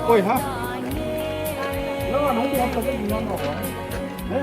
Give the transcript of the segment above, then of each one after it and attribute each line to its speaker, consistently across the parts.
Speaker 1: Ôi hả? Nó là nóng bỏng cái gì ngon ngọt đấy.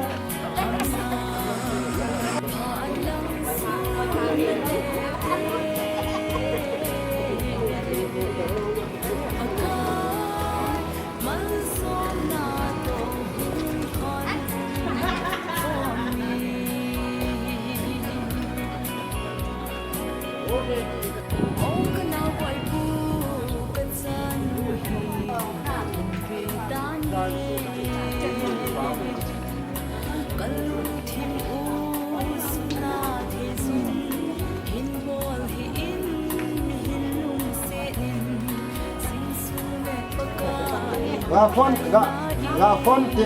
Speaker 1: Gà phun thì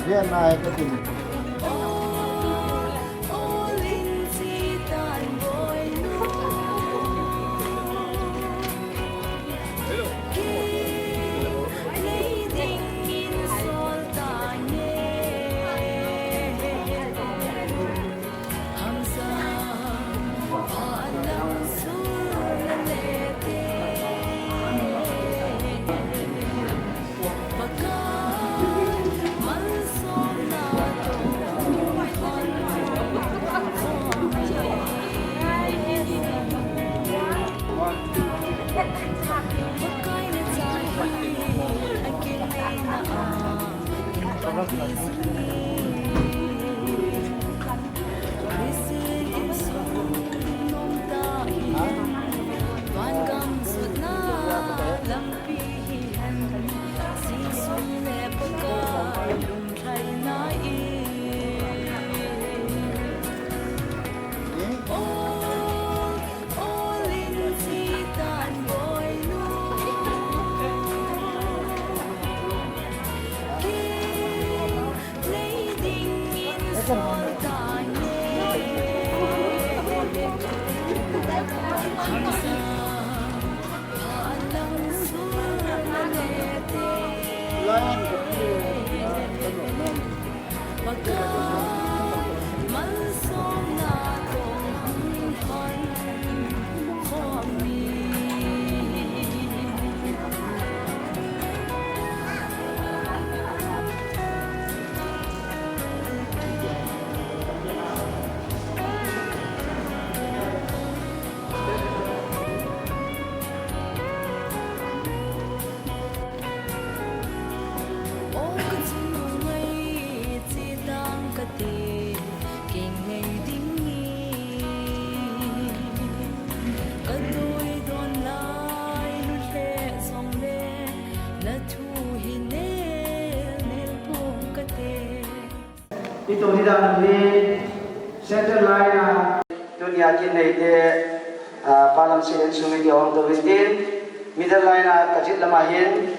Speaker 1: hiện nay cái gì
Speaker 2: itu tidak di center line dunia kini di palam sini sungai di orang Turistin middle line kecil lemahin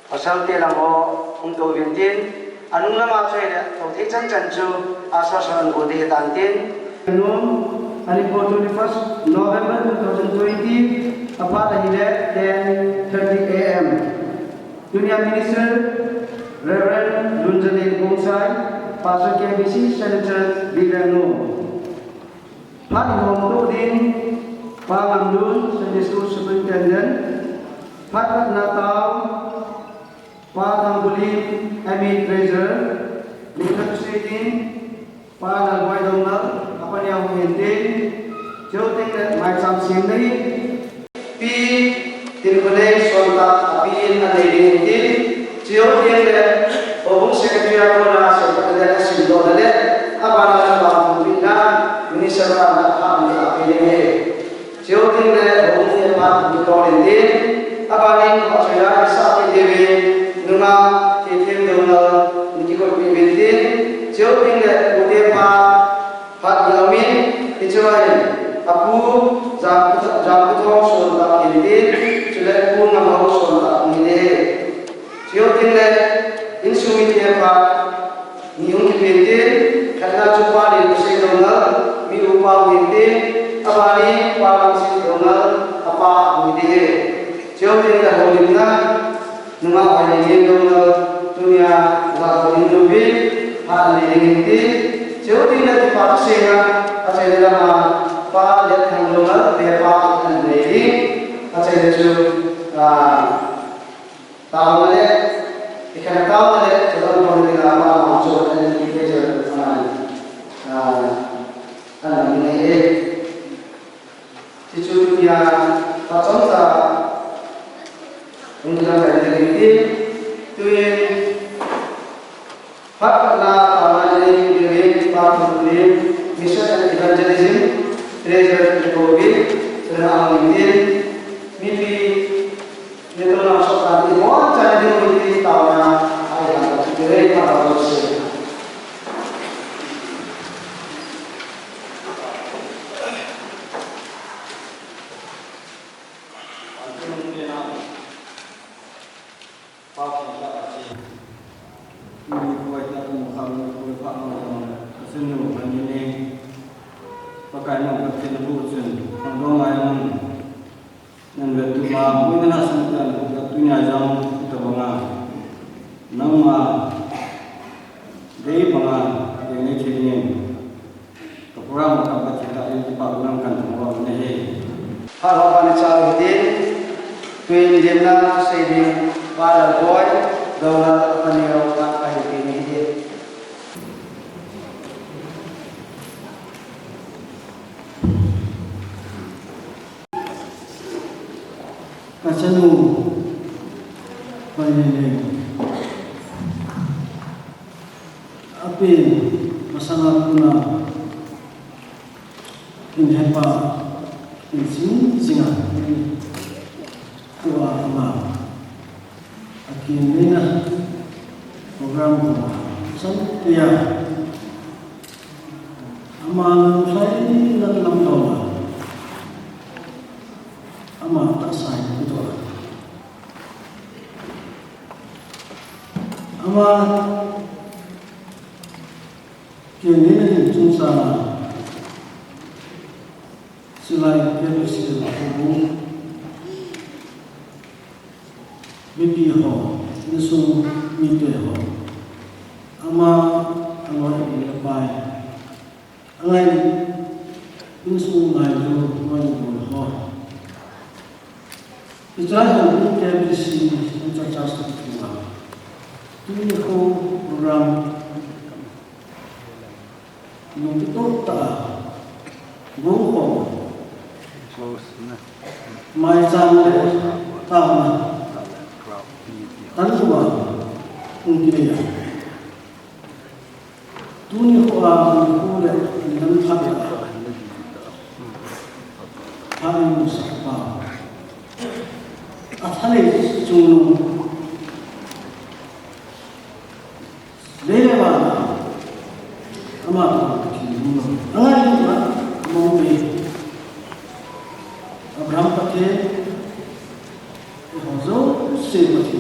Speaker 2: pasal telamo untuk vintin anung nama saya tu tijan janju asasan budi tantin anung hari 21 November 2020 apa lagi 10:30 AM dunia minister Reverend Lunjani Bungsai, Pastor KBC Senator Bidanu. Hari Hong Din, Pak Amdul, Sunday School Superintendent. Hari Natal, Pak Ambulim, Amy Fraser. Lincoln Streetin, Pak Nalwai Dongal, apa yang menghentin. Jodoh dengan macam sini. Pi, Tirkulai, Sontak, Apin, Adaidin, Jauh dia Obung Sekretari Agama Seperti Sindo Dale, Abang Abang Pinda, Minister Anak Ham di APDM. Jauh dia Obung dia Mat Bukan dia, Abang Australia Sapi Dewi, Nuna Kitim Donal, Nikiko Pimpinan. Jauh dia Udepa Pat Ilamin, Ijuain, Apu jam ko so ta kiri chule pun na ho so ta ni de chiyo tin le in sumi te pa ni yung ki pete khana chu pa le se do na mi upa wi te abani pa si do na apa wi de chiyo tin le ho lim na nunga pa le ye do na dunia wa ko in do bi ha le ngi te chiyo tin le pa se na a se le ma pa le thang lo na te pa an le hi a se le chu ta ma le ikan tahu le jalan politik apa maksud dan ini jalan mana ini cucu dia pasang sa untuk kita ini tuin hak na taman ini dari partai mission evangelism treasure covid serta ini mimpi itu langsung tadi mau cari di tahun ayat dari para rasul. Harapan Saudin, Twin Jenna, Saving, Father Boy, Donald Panero, Kahit Pinihid.
Speaker 3: Kasanu Panyinig Api masangat puna Inhepa Insin singa Kuwa ama Akin nina Program Santia Ama saya ini dalam tahun Ama tak saya itu Ama Kini ni cuma selain kerja aku bibi ho nisung mite ho ama angoi ini lepai angai nisung ngai jo ngai ho bicara tentang kerja untuk jasa kita ini ho program yang betul tak bohong mai jam tahun tanpa mungkin dunia orang boleh dalam hati hari musafah asalnya cuma lepas amat angai itu mau Abraham pakai hozo sebati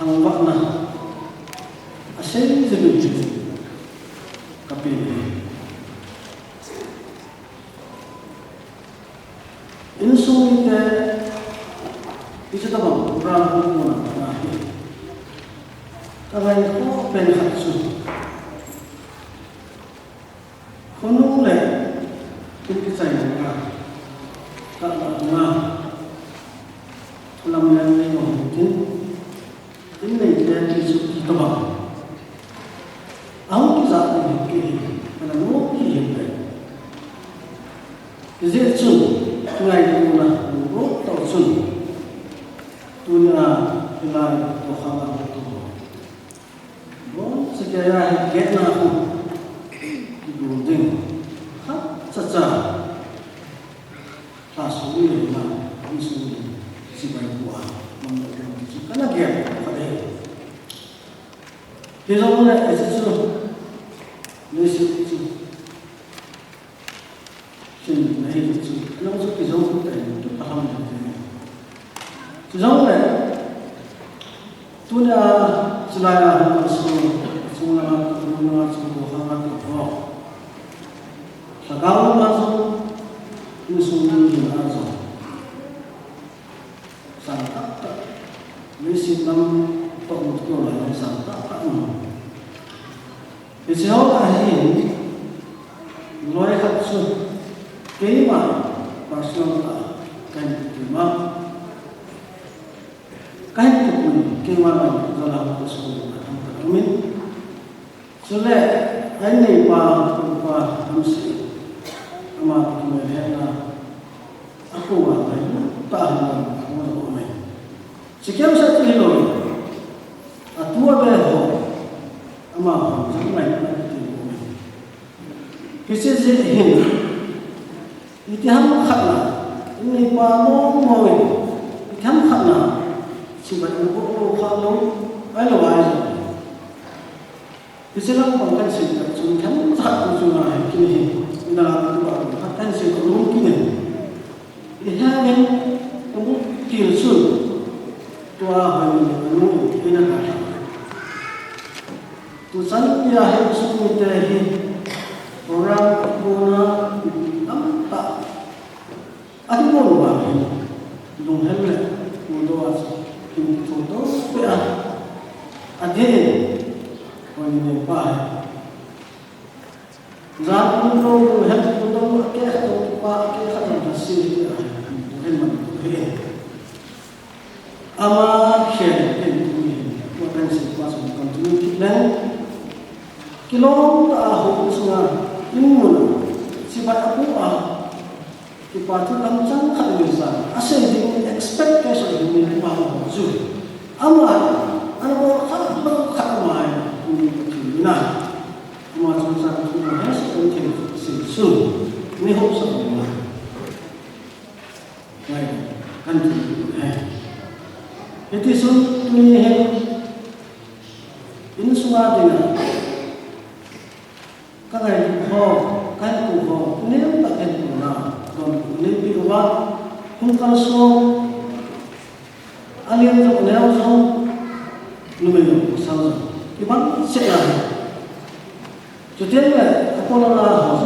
Speaker 3: anggap na asyik sebiji tapi insung itu itu tahu Abraham pun mana tapi itu penhatsu konon le kita sayangkan tak pernah dalam yang mungkin ini dia disebut kita awak saat ini pada mungkin jadi tu ngai mana urut atau sun dunia ilai Tuhan itu bon sejarah kita aku diunding saja tasawir na isu si baikwa mengenai karena dia pada dia orang itu nasi itu giống này tôi đã chỉ là một số là một số hàng hóa của họ là cao mà số như số như là số sản xuất lấy xin năm tổng tiêu là sản xuất thì sau là gì nói thật sự cái mà personal là cái gì mà cái mình cái mà mình do làm một số làm mình cho nên anh này qua làm gì mà mình hay là aku là phải ta là một của mình chỉ kéo sát cái rồi tua về họ mà chúng này là cái của mình cái gì hình thì ham khát là này qua mong mỏi ham khát là chỉ phải một bộ khá lâu ai là ai rồi thì sẽ làm bằng cách gì là chúng thắng thật của chúng này cái này là các bạn phát thanh sẽ có đúng cái này thì hai bên cũng kiểu sự tua hồi mình cái này là tu san dia hay su te hi orang bona am ta ati bon wa dung helle do as kim to pe ade ko ni pa za kun do hết kun do ke to pa ke kha na si hen man he ama khen en tu ni wa kan si pa so kan tu ni lan kilong ahok sunga imun sifat aku kipatu lamcang khalisa asen ding expectation ni ma zu ama ano khamai ni na ma chung sa ku ma has ko tin su ni ho sa ni mai kan tu itu sun ni he in sunga dina các ngài họ các cụ họ nếu tại cái cụ nào còn nếu bị quá không có số anh em trong nếu không lưu mình sao rồi thì bắn sẽ là cho thế là các con là họ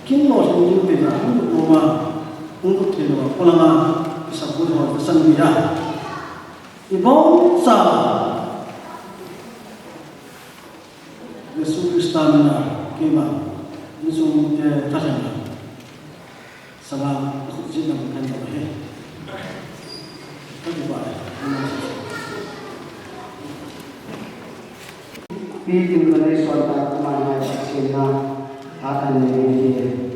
Speaker 3: kiếm một trong những việc là không được mà không có thể là con là sao cũng họ phải sân bị ra thì bóng sao Yesus Kristus kema Yesus te tarana salam khujina bukan tahe tadi bae
Speaker 2: Pijin balai suara kumana saksina akan menjadi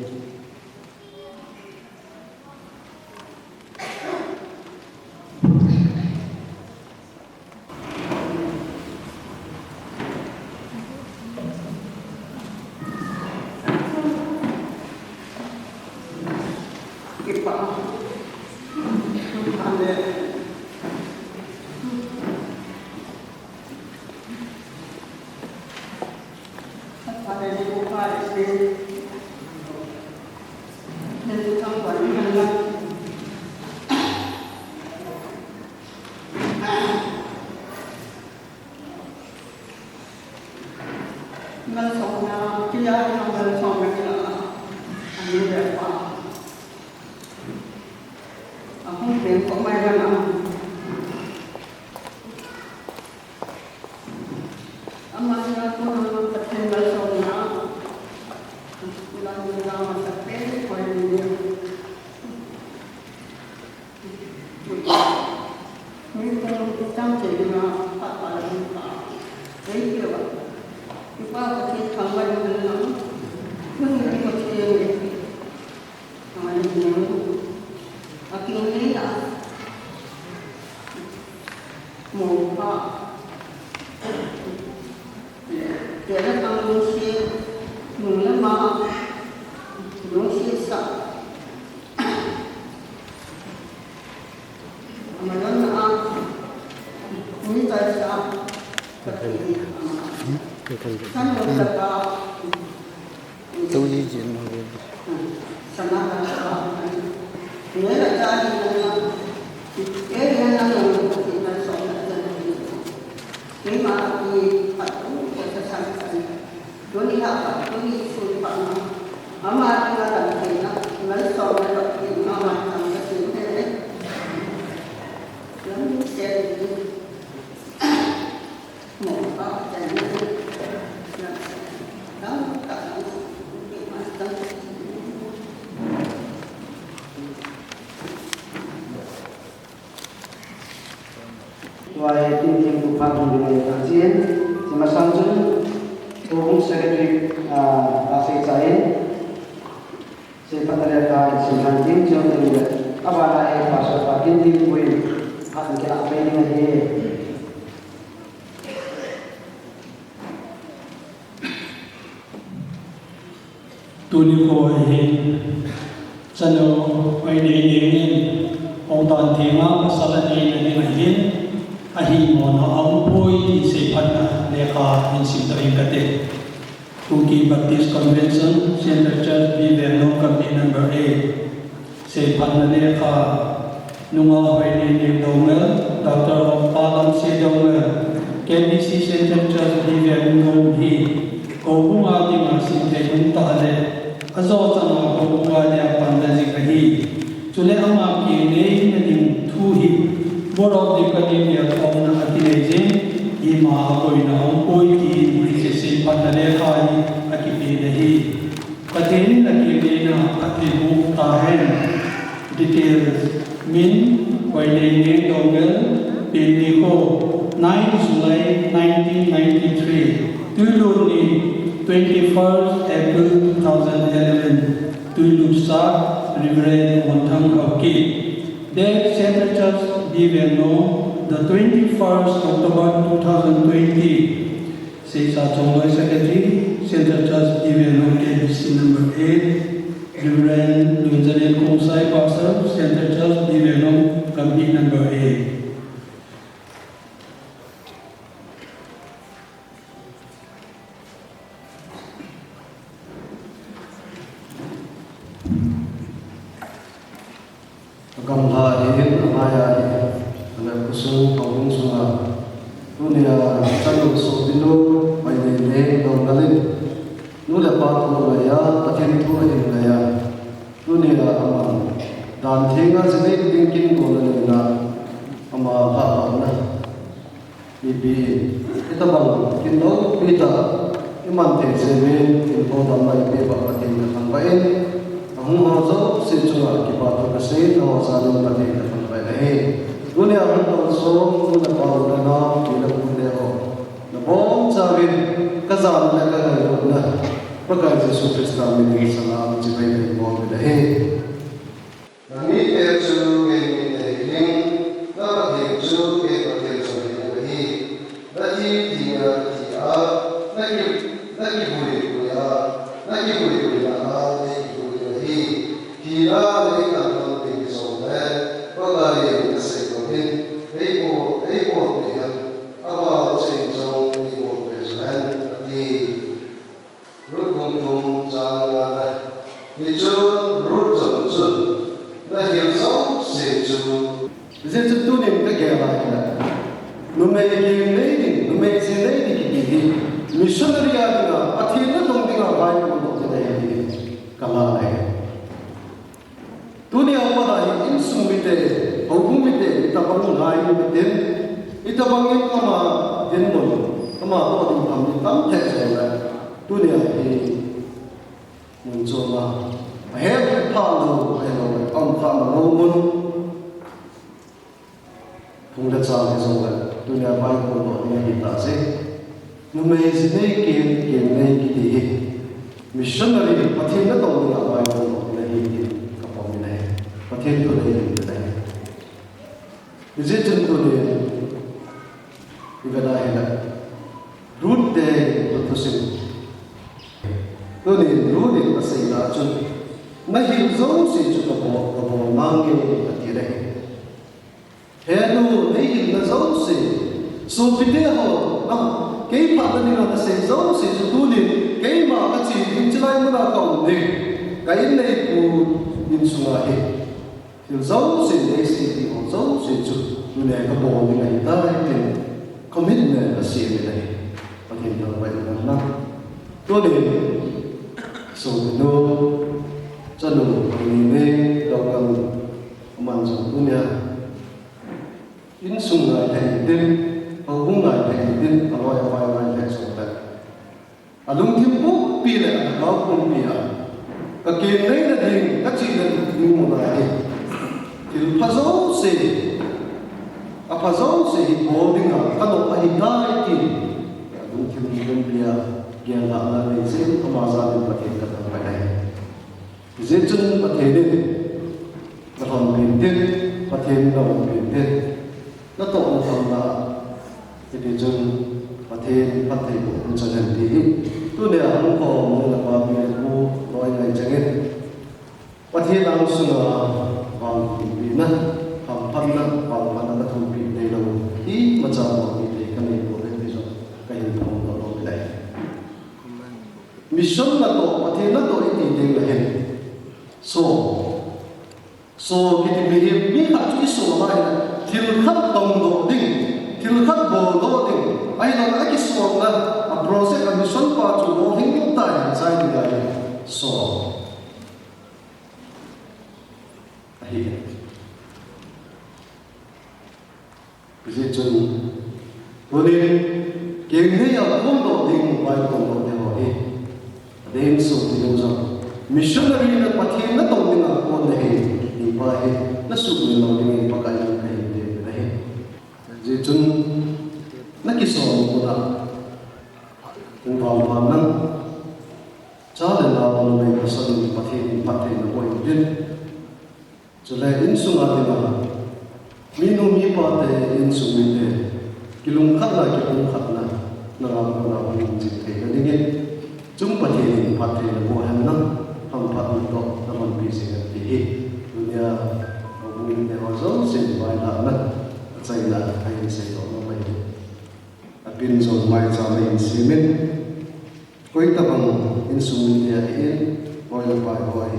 Speaker 1: tôi di chuyển mà
Speaker 2: Sana nhớ là cha đi là Ngoài tin tìm của phạm hùng về phát triển thì mà sang chung tôi cũng sẽ được bác sĩ cháy sẽ phát ra cả sự hành chính cho tôi được các bạn hãy phát xuất và tin tìm quyền hẳn cái áp bên này
Speaker 4: tôi đi coi hiện chân đồ quay đi đến ông toàn thì mà sau này là đi ngày hiện ahi mo no ang poi ti se phanna lekha in sim ta ingate Kuki Baptist Convention Center Church Biveno Company number 8 se phanna lekha nunga hoine ni dongna Dr. Palam se dongna KBC Center Church Biveno hi ko bunga ti ma sim te kun ta ale azo changa ko bunga ya panda ji kahi chule ama ki ne ni thu hi Board of the Academia of Athletes, Ima Goina, Poiki, Mrs. Panalekai, Akipi, Katin, Akibina, Atibu, Tahen, details, Min, Wailene, Dongel, Piniko, 9 July 1993, Tuluni, 21st April 2011, Tulusa, Reverend Montang Hauki. Date Center Church Biveno, the 21st October 2020. Sisa Chonglai Secretary, Center Church Biveno, KBC number 8. Reverend Lunjanen Konsai Pastor, Center Church Biveno, Company number 8.
Speaker 3: Gamla ini amaya ini ada kusung kaum sunga dunia canu sobilo bayne ne dongalin nula pa laya takin tu laya dunia ama dan thenga jene thinking golana ama ha na bibi kita bang kinno pita iman te jene info damai pe ba patin kan bain हम हज़ो से चुना की बातों का सही तो सालों का देख रखने वाले हैं दुनिया में तो सो दुनिया पावर ना बिल्कुल बुरे हो न बहुत सारे कज़ान लगा है ना पकाए से सुपरस्टार में भी सलाम जिबे में बहुत मिले हैं नमी तेजु के मिले ना तेजु के तेजु मिले नजी दिया दिया नकी बुरे बुरा नकी बुरे बुरा Kira dari kantor tinggi soleh, pegawai kesekolah, ego dengan awal senjong ego presiden di rukun jangan itu rukun nah yang senjong. Jadi itu ni kita kira numai ini, numai ini missionary ada, akhirnya dong dengan baik untuk kita ini kalah lagi. Dunia pada ini sumite, hukum itu, tabang lain itu, itu bangin kama jendoh, kama apa yang kami tamtek saja. Dunia ini muncul lah, heh palu, angkam romun, punca cahaya saja. Dunia baik untuk ini kita sih. Numai sini kini kita missionary, pasti nak tahu apa yang untuk ini. Pakai tu lagi kita. Jadi contoh ni, ibadah ini, root deh betul sih. Tu ni root ni pasal ia cun, nahi zon sih cun kabo mangge hati deh. Helu nahi zon sih, so pide ho, nah, kei pada ni ada sih zon sih tu ni, kei mah kacil, incilai mana kau ni, kei nahi pu insungai. Dẫu sự đấy thì cũng dẫu sự chụp như này các bộ như này ta thì commitment là gì vậy này và thì được vậy là năm tôi để số nó cho đủ mình nên đọc cầm mình dùng dunia in sung ngai thei tin ho bung ngai thei tin aloi vai ngai thei so ta alung thim pu pi le ga kum pi a ka ke nei na ding ka chi na ni mo na he til phazo se a phazo se hi bo ding a ka no a hi dai ti alung thim ni dum pia gyan la na nei se ko ma za ni pa ke ka ta mai dai je chun pa the ni ka hon bin tin pa the ni no bin tin nó tổ nó thầm là thì chừng và thêm phát thầy của chúng ta thì tôi để không có một là vào việc cô nói ngày chẳng hết và thêm đang sung vào bị nát hàng phân nát vào và nó không bị đầy đủ ý mà chào mọi người thì cái này của cái gì cái hình không có đâu cái này mission là tổ và thêm nó tổ thì đều là hình so cái gì mình biết hạt chút số này til khat tong do ding til khat bo do ding ai lo a ki so na a project a mission pa chu bo hing yung ta sai ni ga so ai bây giờ tôi đi kiếm thấy ở không độ ding vai không độ để hỏi đến số thì đâu rồi missionary là bắt thêm nó tông ding ở con này thì ba hết nó sụp lên lòng ding bắt cái jadi chun nak kisah kita ungkap mana cara dalam mereka sendiri paten nak buat ini, jadi insumma kita minum ni paten insumma ini kilung khatna nak orang cinta, jadi jumpa paten nak buat mana hampat untuk teman bising ini dunia hubungan dengan sesuai dengan sai là hay sẽ có nó vậy pin rồi mai cho mình xí mình cuối tập bằng insulin nhà yên gọi là bài gọi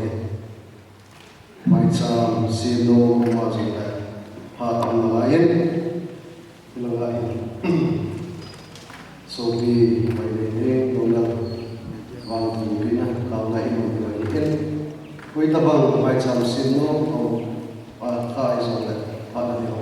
Speaker 3: mai cho xí lô mà gì là hạ tầng là yên là số vì phải để công năng vào thì cái này cao ngày một người yên cuối tập bằng mai cho xí lô và khai rồi là hạ tầng là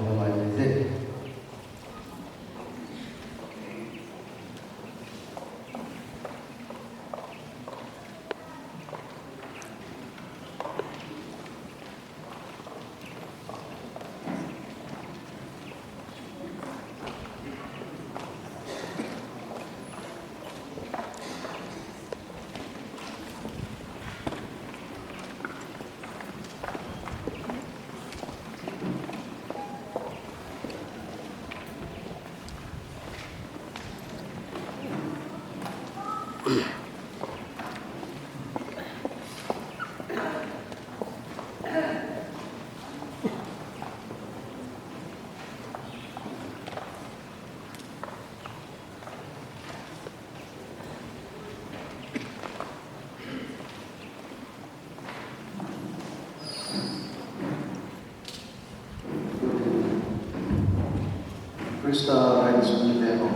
Speaker 3: Krista ay sumilemo.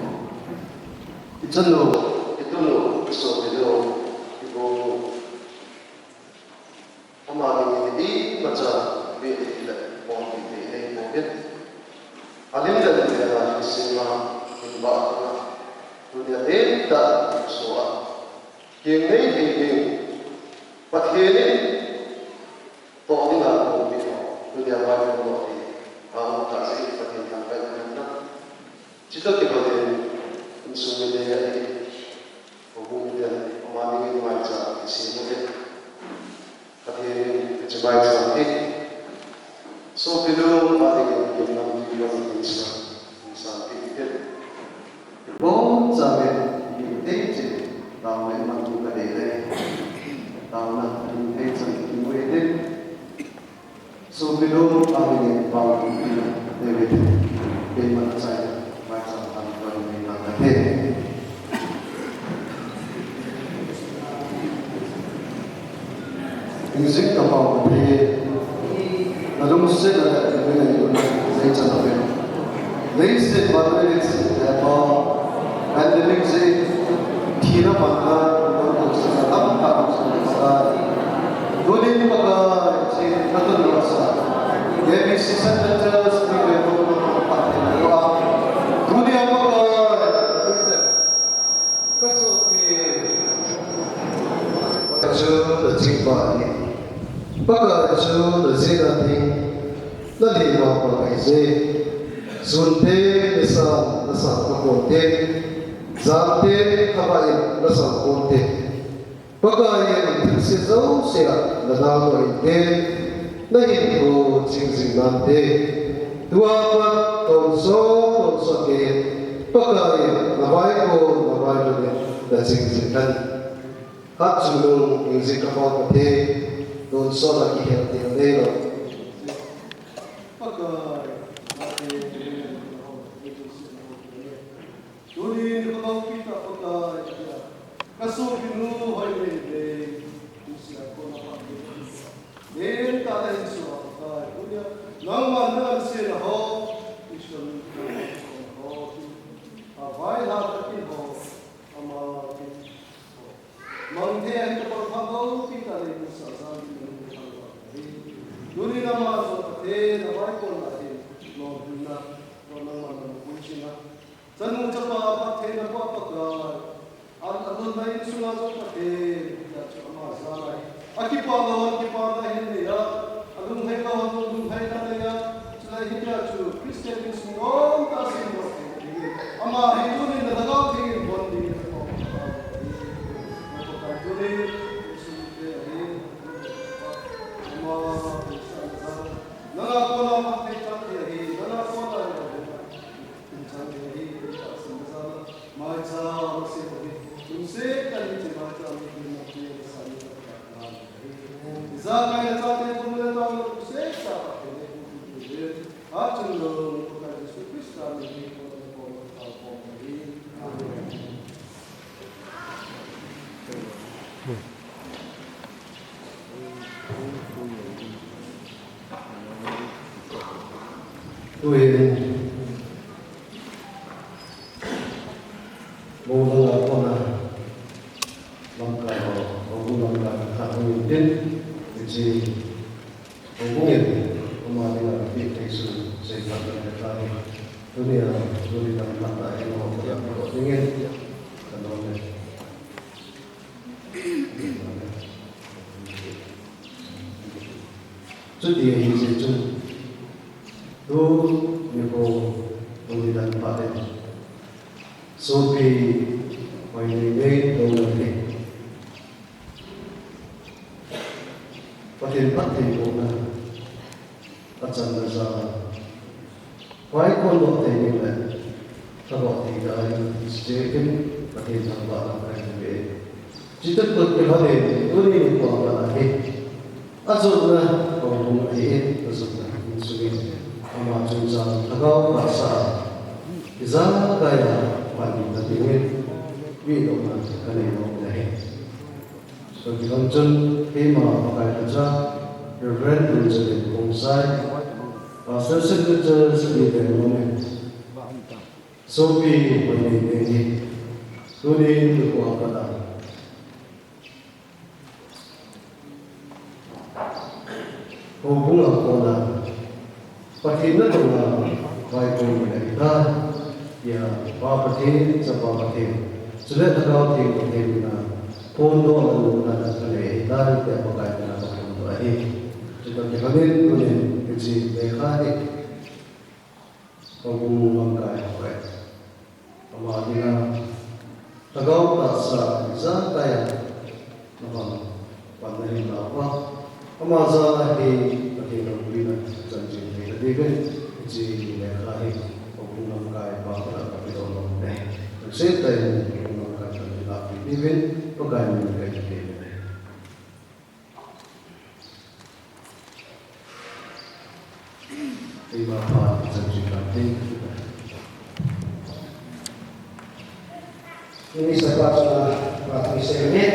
Speaker 3: Ito so pero ibo amagi ni macha be ila bon be ay mo bet. Alim da ni sima ba na. Dunia denta so a. Keng nei ding pathene to dinga ko bi. Dunia ba ko ni. Ang ta si pathen kan ba na. Kita kembali insumile ya ini, hubung dan omami ini macam di sini deh, tapi kecebai sampai, so belum ada yang nanti yang bisa sampai itu, bon sampai ini aja, tahu memang tu kan ini, tahu nak ini sampai itu, so belum ada yang bawa ini, itu, bagaimana saya music about the alum se da ne ne chana be nei se badre se about pandemic se thira banga no se tam ta sa dole ni baga se khatun sa ye bi season centers ni be ko
Speaker 5: thì mà còn cái gì xuân thế bây giờ nó sợ nó còn thế giảm thế các bạn nó sợ còn thế bất cứ những thứ sẽ giấu sẽ là nào rồi thế nó hiện hồ chính gì làm thế tua quan tồn số kia bất cứ là vài cô là vài người là chính gì thân hát chung luôn những gì các bạn có thể tồn số là cái hiện tiền đây rồi tôi vô là con là bằng cả họ vô bằng cả khả năng tin thì gì họ cũng nhận mà đây là việc thực sự sẽ phát triển được ra tôi đi làm mặt tại họ có thể có tiếng nghe cần nói này trước thì hình gì chung tu neko pemilihan paten sopi wainege dongane paten kona acan daza wai kon bote ni le tabo ti dai stekin paten samba na kaide jitat ko ke hade tuni ko ala he azuna ko bung he azuna sugi ama chunja thagao basa izana kaya mani na tingin wi do na kane no nahi so kilonchon hema pakai aja reverend Benjamin Bongsai pastor secretary segi demonen sopi bani dengi tuni tu apa hubungan kona patina tuna vai kona kita ya pa patin sa pa patin sudah terkau ting patin na pondo na kale dal te pakai na pondo ahi kita kemarin kunin kecil dekade hubungan kai kai amadina terkau tak sa bisa kaya nampak pandai apa amaza hi patin na bina janji David ji le khai hubungan kai pa ka kapitolo ne seta hubungan kai la David pakai ni kai ni iba pa janji kati
Speaker 2: ini sebab waktu sebenit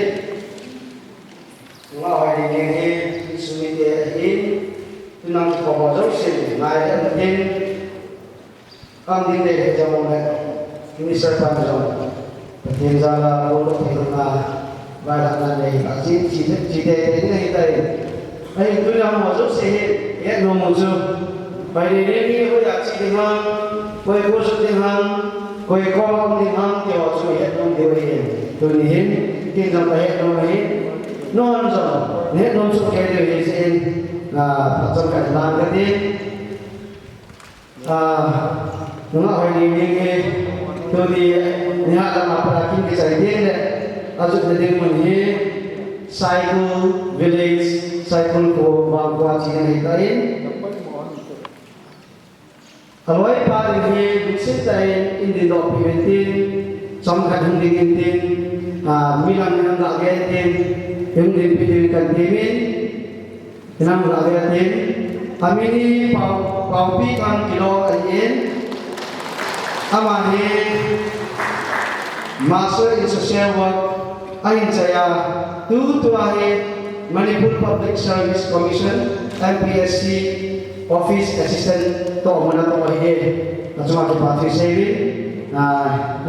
Speaker 2: ngawai ini sumit ini tunang pemodal sini naik dan kami deh jamu ini serta jamu penjara untuk hirna barat nanti kasih cite ini kita ini tunang pemodal sini ya nomuju bayi ini kau cite dengan kau kusut dengan kau kau dengan kau sulit dengan kau ini tunihin kita baik nomuhin non so ne non so kaya ini na patron ka dan ka din Nunga hoy ni to di niya lang aparakin ke sai din le azut de ding mun hi cycle village cycle ko bagwa chi ni tain aloi pa ni buksit tain in di do pimentin som khat hung ding tin milang nang ga ge tin yung din pili kan timin nang ga ge tin amini pau pi kan kilo ayin amani master in social work ayin saya tu ahi Manipur Public Service Commission MPSC Office Assistant to mana to ahi cuma ke patri sevi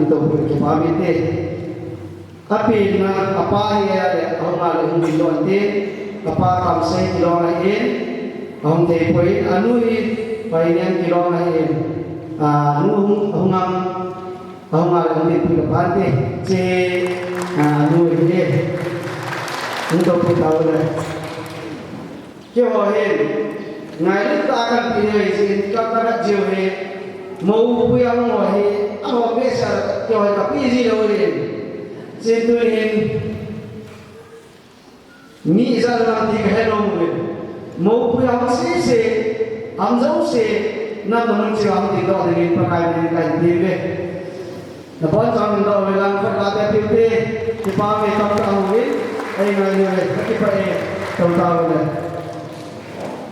Speaker 2: itu pun ke pamit tapi na apa ya orang yang bilang ti apa kamsai kilo ahin orang te poin anu hi painian kilo ahin hungam ang dito kapante si nuwi untuk kita udah kyohin ngai ta akan pilih si kata jiwe mau puyang wahi awak biasa kyohin tapi si dorin si tuhin ni izal nanti kehelong mau puyang si amzau si nam namun si am ti do dengan pakai dengan kain tibe napon sa amin do lang pagkate piute si pami tam tawi ay ngai kaki pa tam tawi na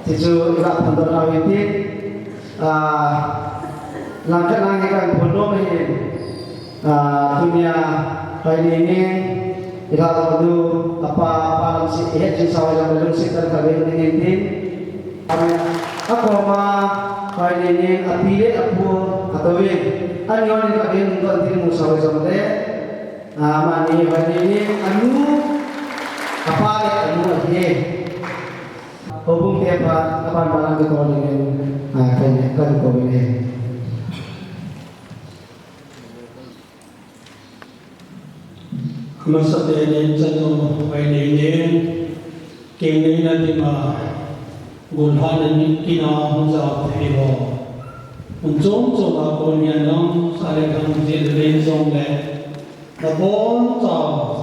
Speaker 2: si ju ira pando awiti langkat nang kan bono hin dunia kain ini ira do apa palam si si sawaja belum si terkabin dengan tin ako ma kain ini apile apu atawin anyon ka din ko tin mo sa samde mani kain ini anu apa anu he hubung dia pa kapan barang ko dengan kan ko ini
Speaker 4: masa tenen sanu kain ini kini nanti ma gulhanan kina hunza thero unjong jong akon yan lang sare kang jilren jong le da bon ta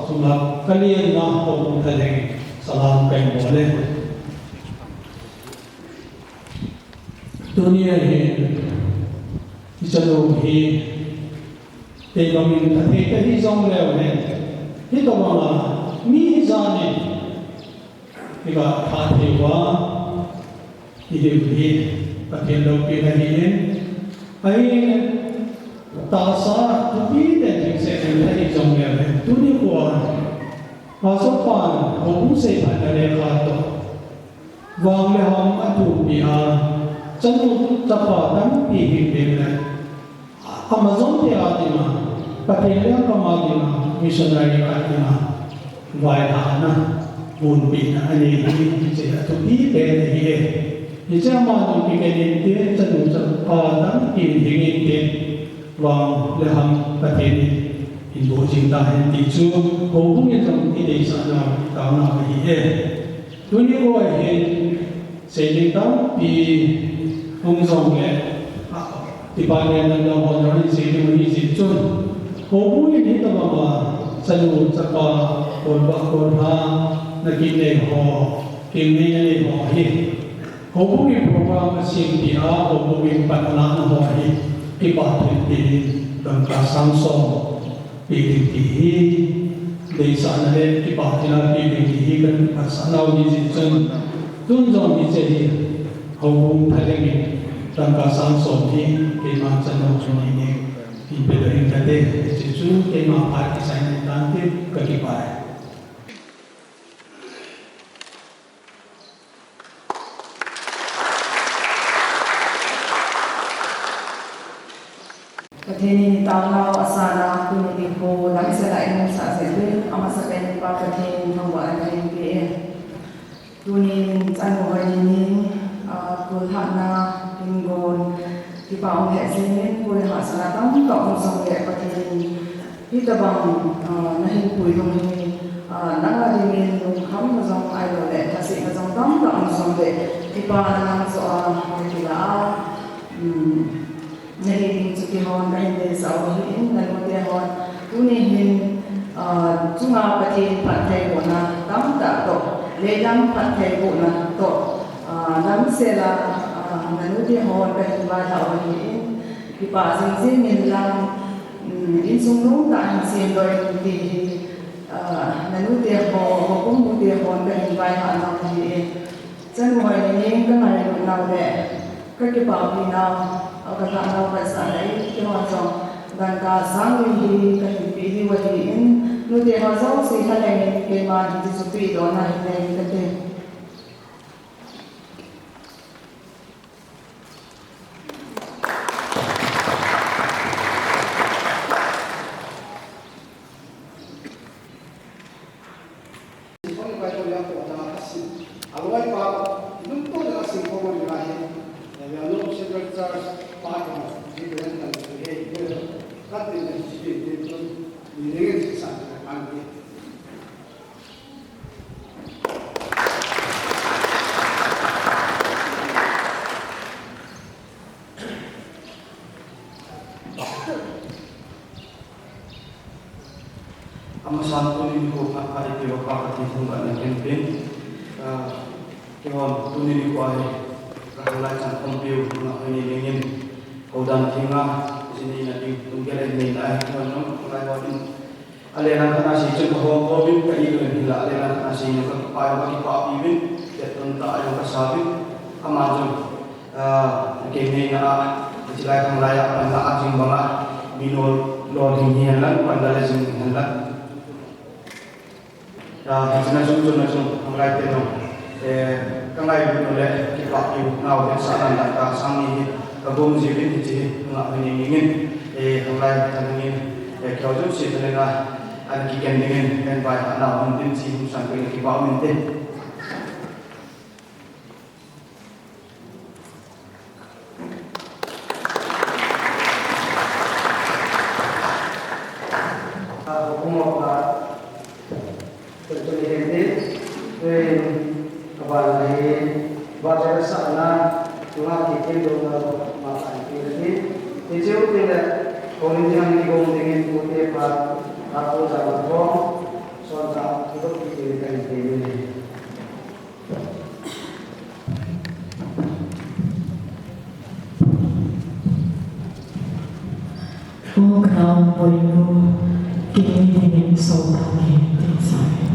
Speaker 4: suma kalian na hong thale salam kai bole dunia he isalo he te kamin ta he ta hi jong le ne hi to ma mi jane ika phathewa ini pakai lopi lagi ni, ayat tasa tapi dan juga dari jomnya tu ni kuat, asopan hong se pada lekat, wang leham atu dia, cenu capatan pihik dia, Amazon dia ada pakai leham kamadina, missionary kadina, wayana, bunbina, ini saya tu dia dia. Jika mahu kita ini cenderung cepatan ingin kita wang leham petani ibu cinta henti cu hubungi dengan ini sana tahun ini dunia kau ini sejak di Hongkong di bagian dalam orang sejak ini sejak hubungi ini tamam cenderung cepat korban nak kita kini ni hubungi program mesin dia hubungi padanan hoi ibadat ini dan kasangso pilih di sana le ibadat pilih kan pasanau di situ tunjong di sini hubung paling dan kasangso ini kemana ini di bidang kade situ kemana parti saya nanti kekipai
Speaker 6: Katini tawnaw asana kuniti ko lang isa na imong sa sebe ang masakin pa katini hawa na hindi tunin ano kanini kulha na tinggon di pa ang hesinin kulha sa natang taong sa mga katini dito bang nahipuy nung nangaringin nung ham na zong ayo le kasi na zong taong sa mga di pa nang so ang mga nagiging sukihon na hindi sa uliin, nalutihon, tunihin, tunga pati patay ko na tamta to, ledang patay ko na to, namin sila nalutihon kahit ba na uliin, ipasing-singin lang, insumnong taan sindoy di nalutihon, hukumutihon kahit ba na uliin. Chân ngồi nhìn cái này lúc nào để các cái bảo vì nào ở các bạn nào phải sáng đấy cái họ chọn gần cả sáng đi cái hình bị đi vào đi lúc thì họ giống gì hay là cái mà thì chụp bị đó này cái gì
Speaker 3: Amasan tunin ko kakari kilo kakati tunggal na campaign. Kihon tunin ko ay kakulay sa kompiyo na hinilingin. Kaudan tinga sini natin tunggal ay ay kihon kulay watin. Aliran kana si chun ko COVID ka ilon hila aliran kana si no payo ki paapibin tetun ta ayo kasabi amajun kini na sila kang layak ang ating mga binol loding hilan pandalazing hilan. Hizna sunsun ang lahat ito. Kangay binuli, kipak yung naw din sa alam na sangi kagong zibin iti mga hiningin. Ang lahat taningin, kaya jo si talaga ang kikendingin and by anaw din si musang kaya kipak mintin.
Speaker 2: Baca sana cuma kita dulu makan ini. Itu tidak kalau jangan digomongin putih pak aku sama kau soalnya untuk diberikan ini.
Speaker 7: Kau boleh kini dengan seorang yang saya.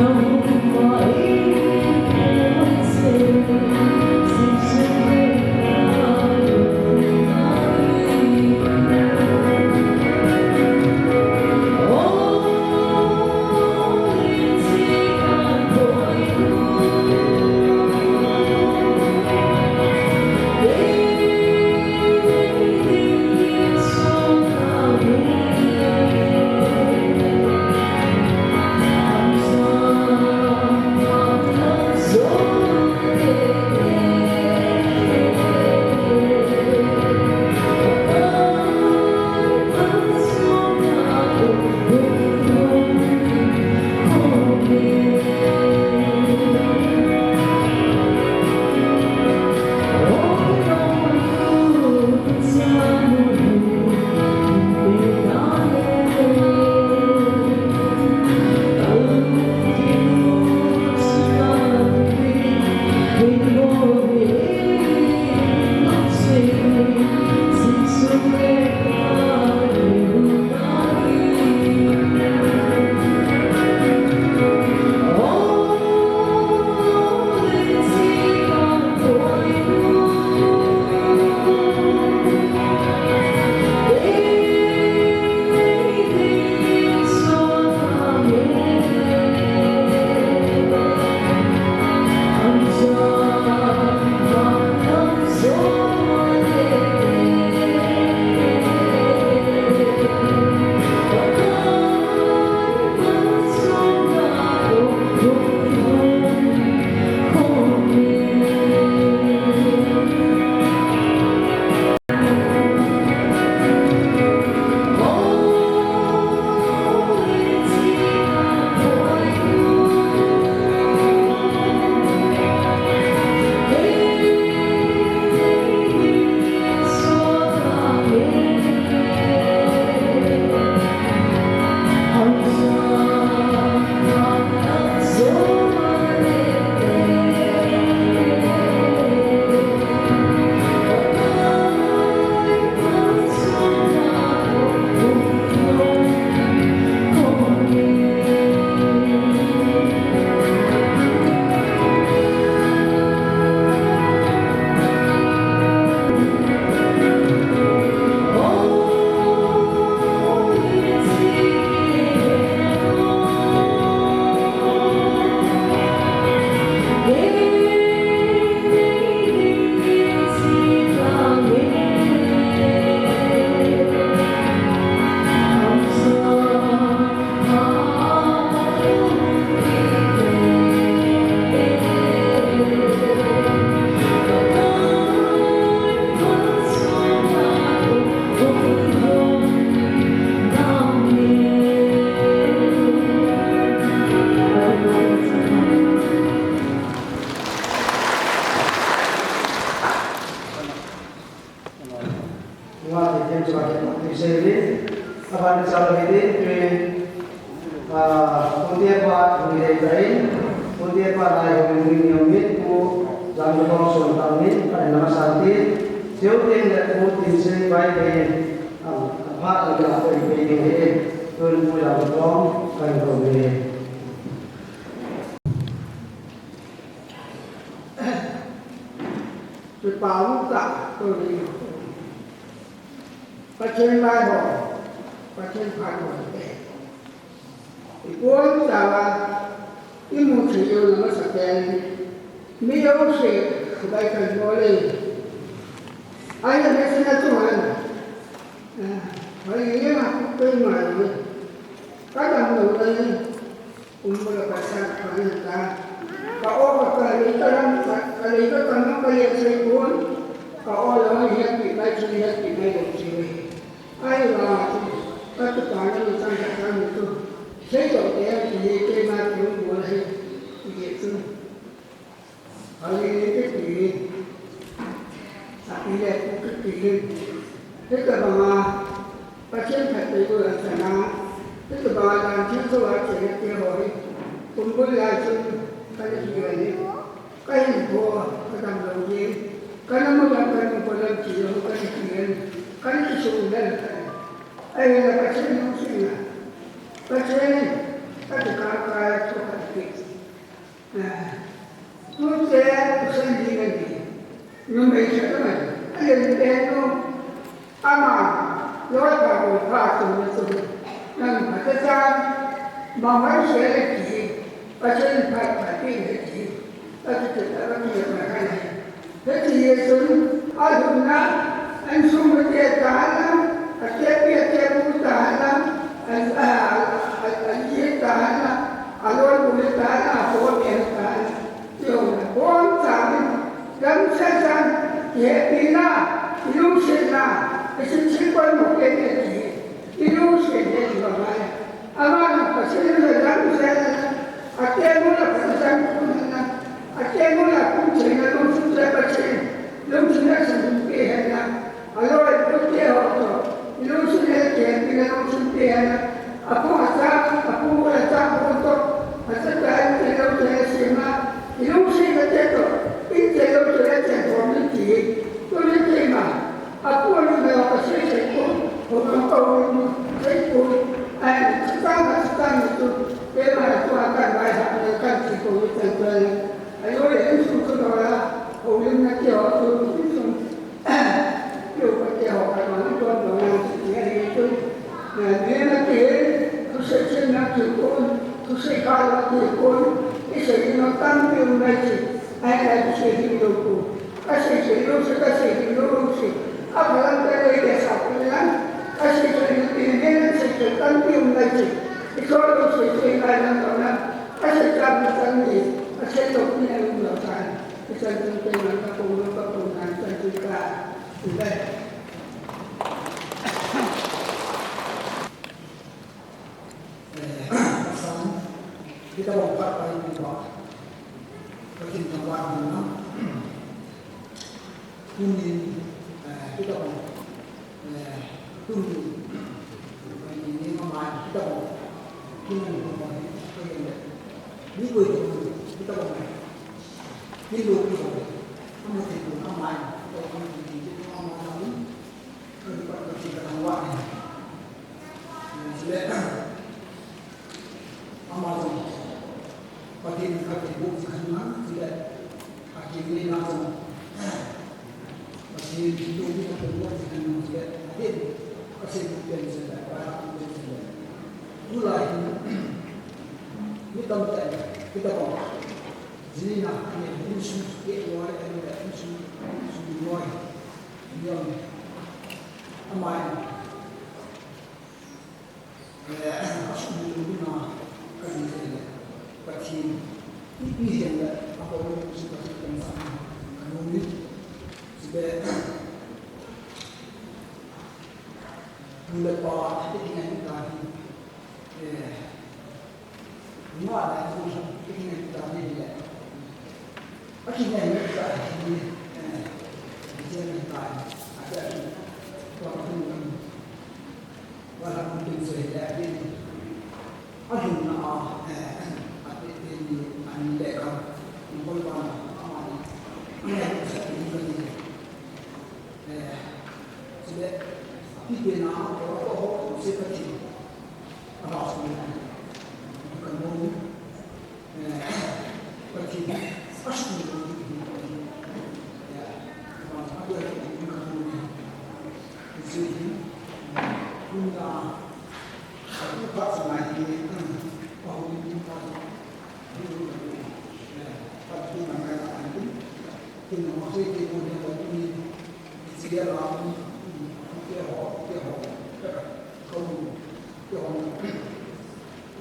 Speaker 7: No
Speaker 2: ini akan disampaikan di Undian Pak Undian Kain, Undian Pak Naik Undian Ku dalam konsol kami pada nama Santi, Siutin dan Mutin sini baik ini apa lagi apa ini tuan pulang kong kan kau ini.
Speaker 1: Tôi bảo tạ tôi đi và trên vai họ và trên phải họ thì cuốn là cái một sự yêu là nó sạch đèn mi đâu sẽ đây cần nói đi ai là cái gì đó mà bởi vì mà tôi mà các đồng đội đây cũng là phải sang phải người ta kalau kali itu kan kalian seribuan kalau orang lihat kita lihat kita yang sini ayolah satu tangan disampaikan itu saya tahu dia di mana pun boleh begitu hari ini pilih tapi dia pun pilih itu bahwa pasien hati itu sana itu bahwa nanti itu wajib dia hari kumpul lagi cái gì vậy cái của cái đầm đầu tiên cái nó mới làm cái một lần chỉ là cái chuyện cái sự lên ai là cái chuyện nó chuyện là cái chuyện cái cái cho cái chuyện nó sẽ sinh gì cái gì nhưng mình sẽ cái này cái gì để nó ama nói vào một pha từ từ nên phải cái ra mà mấy sẽ là gì pasien phải cái gì ta chỉ là cái gì mà cái này thế thì xuống ở vùng đó anh xuống cái kia cả lắm kia cũng cả lắm anh giết cả lắm anh nói cũng cả lắm phố biển cả nhiều là bốn tháng đâm xe sang dễ đi na yêu sinh na cái sinh quan một cái gì yêu sinh cái gì mà ama pasien là đâm xe Até mula pasang kunana, até mula kunjena nusuk pasien, nusuk sampai hena, alor itu dia orang, nusuk dia dengan nusuk dia, aku asa untuk asa kaya kalau saya sema, nusuk dia tu, ini kalau saya cakap ni, tu ni tema, aku ada pasien saya orang kau saya setang itu. Tema itu akan baik akan sikoi terjadi. Ayo yang suka orang orang nak jawab tu itu. Yo pakai orang itu orang yang itu. Dia nak tu saya nak cukup, tu saya kalau cukup, ini nak tampil lagi. Ayat saya hidup. Kasih hidup sih. Apalagi kalau dia sapulan, kasih hidup saya tampil lagi. Kalau saya kailan orang, saya cakap ni, saya tak punya ulasan, saya tak punya kepungan saya juga, tidak. Kita buat apa yang kita buat, kita buat mana, ini kita buat, tunggu, ini nama kita buat. Những người chúng taบอกนี่ลูกที่ผมทำมาถึงผมทำมาตอนนี้จริงๆทำมาทำนี้คือปกติการทำว่าเนี่ยและทำมาตรงปฏิบัติการที่บุกขึ้นมาที่และอาชีพนี้น่าจะปฏิบัติที่ดูที่จะเป็นว่าที่นั่นที่และอาชีพก็เช่นเป็นเช่นแบบว่าเป็นเช่นแบบผู้หลายนี่ต้องแต่kitaบอกjadi nak ini musuh keluar dari musuh luar yang amai asal dulu kan ini pasti ini yang apa orang suka tentang kamu ni sebab mula awal dengan kita nó là một cái nghề tạo nên vậy. Ở khi này nó tại thì trên hiện tại ở đây còn không wala mungkin saya ini ahli na ini anda kan mengolban amal ini saya ini sudah kita nak orang seperti apa sebenarnya bukan mau pergi asli ya apa yang kita mau sini punya satu pasal ini bahawa kita tapi mereka itu kita masih kita ini sekarang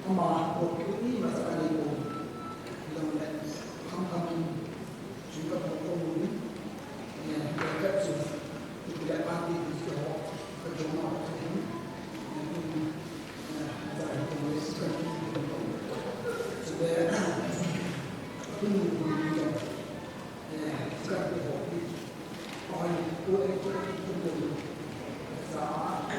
Speaker 1: ama ini masalah itu yang kami juga bertemu ya dekat tidak pasti itu kerjaan ini ada komunikasi sudah ini ya sekarang itu orang itu saat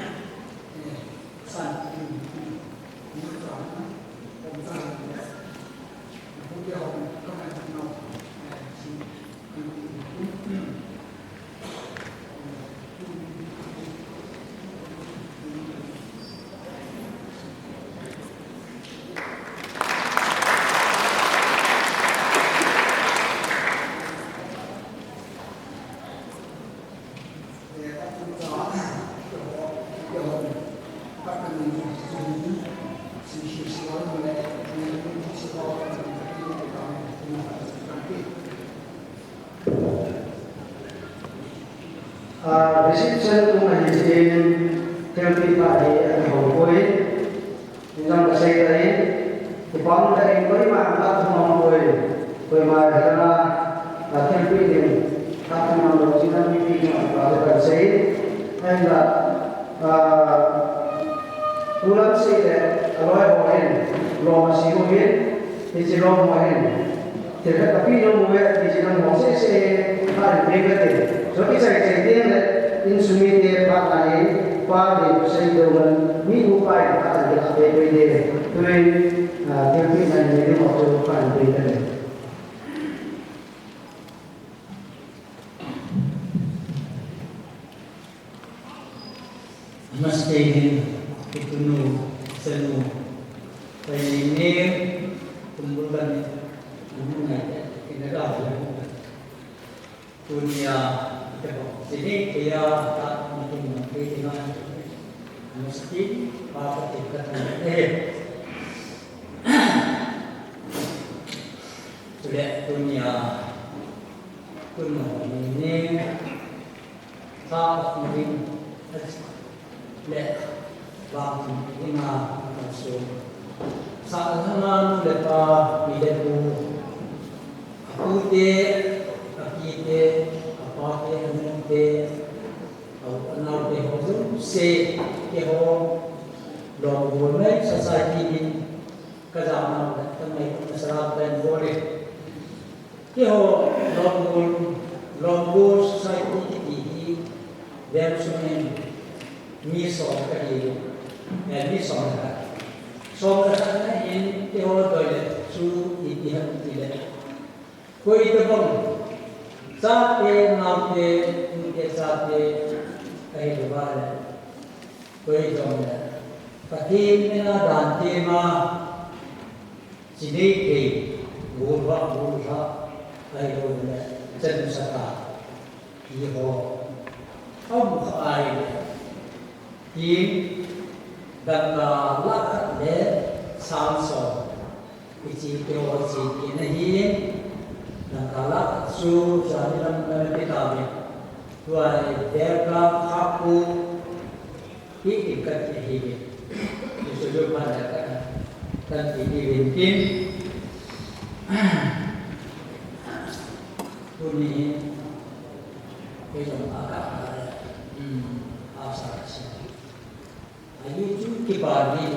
Speaker 2: reception kung nahisin tempi pai ang hongkoi nang kasay tayo ipang tayo koi maangkat hongkoi koi mahirana tempi din at mga sinang meeting ang kasay and tulang sila aloy hohen roma sihuhin isi rom hohen tapi yung mga isi ng hongse se hari megate so isa din insumite pakai pagi saya dengan minggu pagi akan diambil dia tulen tempi dan ini waktu pandai tadi.
Speaker 8: Namaste itunu senu ini kumpulan dunia negara dunia jadi dia tak mungkin dengan mesti apa tingkat sudah dunia kuno ini tak mungkin le waktu lima masuk saat zaman lepas biletu aku de apa de anal de hozu se ke ho lo boleh society di kazama tamai masalah dan boleh ke ho lo society di dan sumen mi so kali mi so na in ke ho dole su itihan tidak koi to bang साथे नाते उनके साथे कहीं दोबारा कोई जोड़े कठिन में ना दांते माँ चिड़े के बोलवा कहीं दोबारा चल सका ये हो अब आए तीन गंगा लाख ले सांसो किसी के और चीज़ नहीं nakala su sa nilang kita ni tuai derka kapu ikat hihi sudah pada kan dirintin kuni itu agak asal sih ayu tu kipani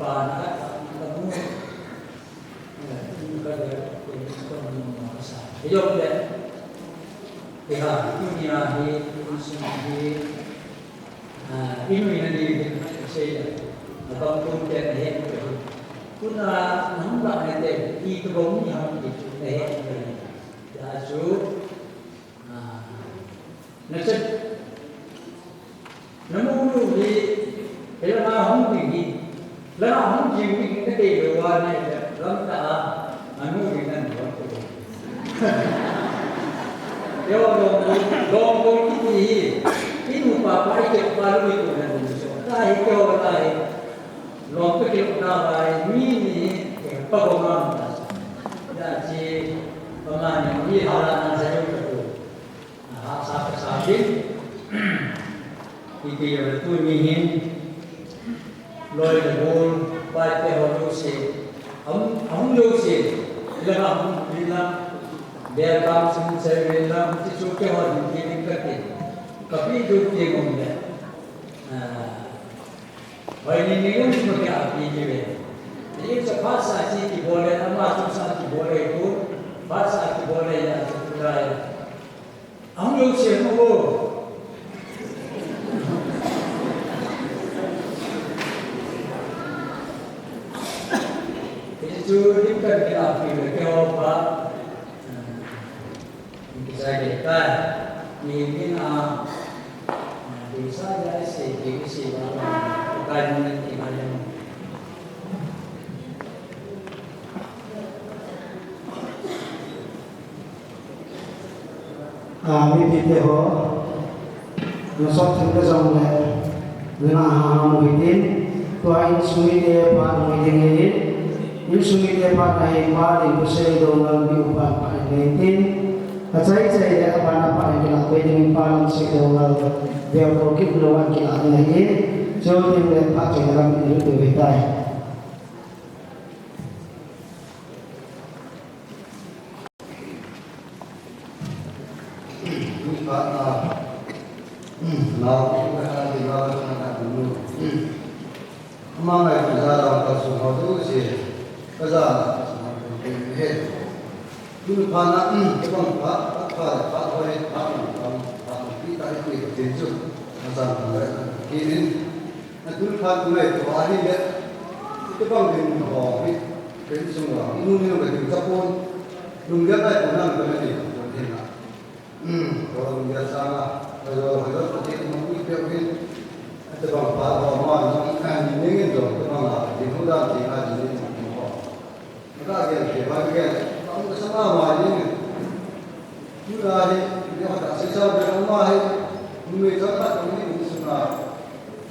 Speaker 8: kamu Hidup deh, pihak dunia ini semua ini nanti saya kampung ke he kuna namba nete I trom ni ham ki he ya su nasat namu ni elana hum ni lana hum ji ni ke de wa ne ram ta anu ni nan wa ko yo dong ki ini papa itu baru itu dan tahu kau tahu lompat ke mana ini pengalaman jadi pengalaman ini hal saya itu sampai sampai itu itu ingin loy lebur baik terhadap si hum si dalam dalam biar kamu sendiri dalam itu kehormatan ini kerja tapi itu dia ngomongnya, ini pun sebagai api juga. Jadi bahasa sih boleh, ama susah boleh itu, bahasa boleh ya sesuai. Ambil siapa? Itu dia kita api berkeluar apa? Kita kita ini bisa jadi sedikit sih bukan nanti malam.
Speaker 3: Kami kita ho, nasab kita zaman dengan muhidin, tuan sumi dia pak muhidin ini, ini sumi dia pak naik pak di pusat dongal di upah pak muhidin. Saya dia apa nak kita dengan palang sedongal dia pergi keluar kita lagi, jauh dia pak dalam itu betai.
Speaker 5: Mana yang dalam kasus itu sih, kerana dulu pana orang pak boleh kita itu tentu macam mana ini, dulu pan boleh tu hari ni itu bang dengan orang ini semua, ini orang kita pun nunggu apa pun nak beli orang biasa kalau kita mampu pergi itu bang pak orang mana ini tu orang di muda di haji ini maka dia bagian kamu sama wajib juga ni dia ada sisa berumah ni mereka ini semua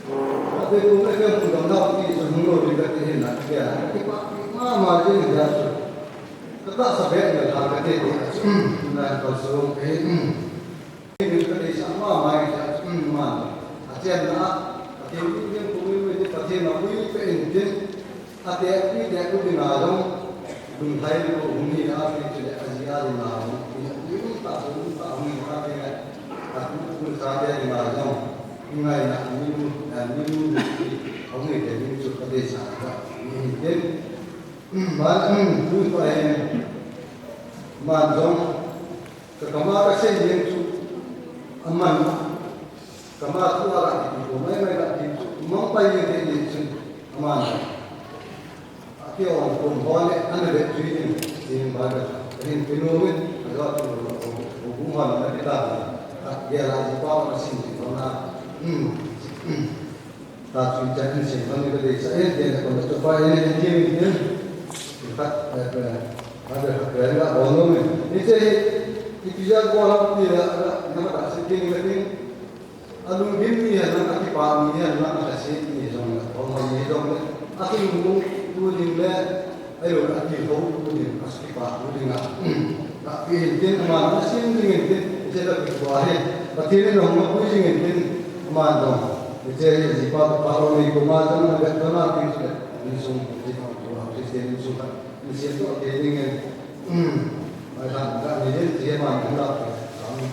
Speaker 5: tapi tu mereka pun dah di semua di dekat nak dia mana wajib dia tetap sampai dah kata dia dan kalau ini kita sama mai mana acian nak acian dia pun itu acian nak pun penting acian dia tu di mana Buntai itu bumi apa itu Asia di mana? Ini tak bumi apa yang aku pun sahaja di mana? Ini nak minum dan minum bumi jadi cukup desa. Ini mana buntai macam kekamar kesen yang aman kamar tu orang itu mereka itu mampai yang itu aman. Kita orang perempuan anda betul ini bagai ini fenomen agak hubungan kita dia lagi power mesin karena tak sudah ini sebenarnya kita saya dia kalau coba ini dia dekat ada kerana bonum ini itu juga orang tidak nama tak sedih lagi alu ini yang nak dipakai ini yang nak kasih ini jangan orang ini jangan akhir ngomong tujuh bulan, ayo nanti kau tujuh pasti pak tujuh nak ingin mana sih ingin jadi berkuah, berarti orang mau ingin mana, jadi jika kalau ni kumasa nak berkenaan ini semua ini semua ini siapa ingin macam tak ini dia mana nak kami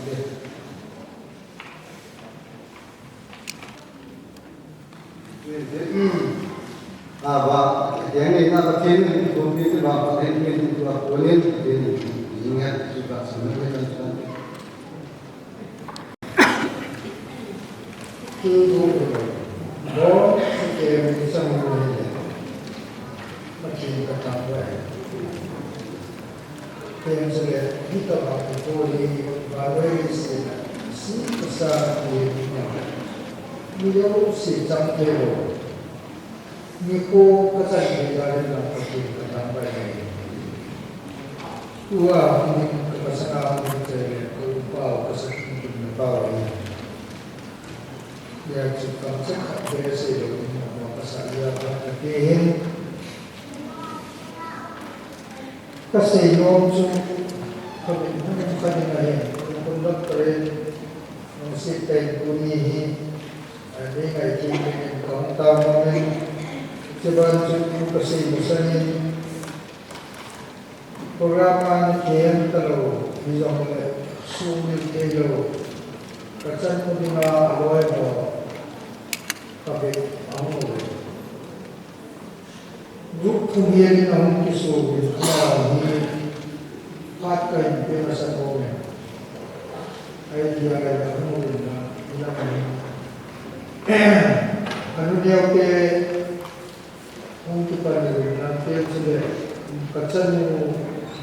Speaker 5: apa yang ini nak bikin kopi itu bapak ini itu boleh ingat juga sebenarnya kan itu
Speaker 1: em sang người mà chỉ có tạm vậy em sẽ để đi tập học của cô đi và đây sẽ sĩ của sa thì nếu sĩ trong thế độ như cô có dạy người ta đến làm học thì có tạm vậy này tua mình có sao mình sẽ có bao có sự mình bao yang suka cakap biasa dengan pasal dia berkaitan kasih nom tu kami kami lain untuk keren mesti kuni ada kait dengan kaum tamu sebab tu kasih misalnya program yang terlalu misalnya sumber terlalu kerana punya awal Tapi amo grup kemudian amo kisah ni patkan penasa kome ay dia ada amo na ilaman anu dia ke untuk pada nanti sudah kacan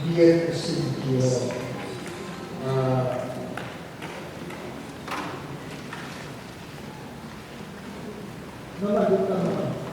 Speaker 1: dia kesini dia Nama kita mana?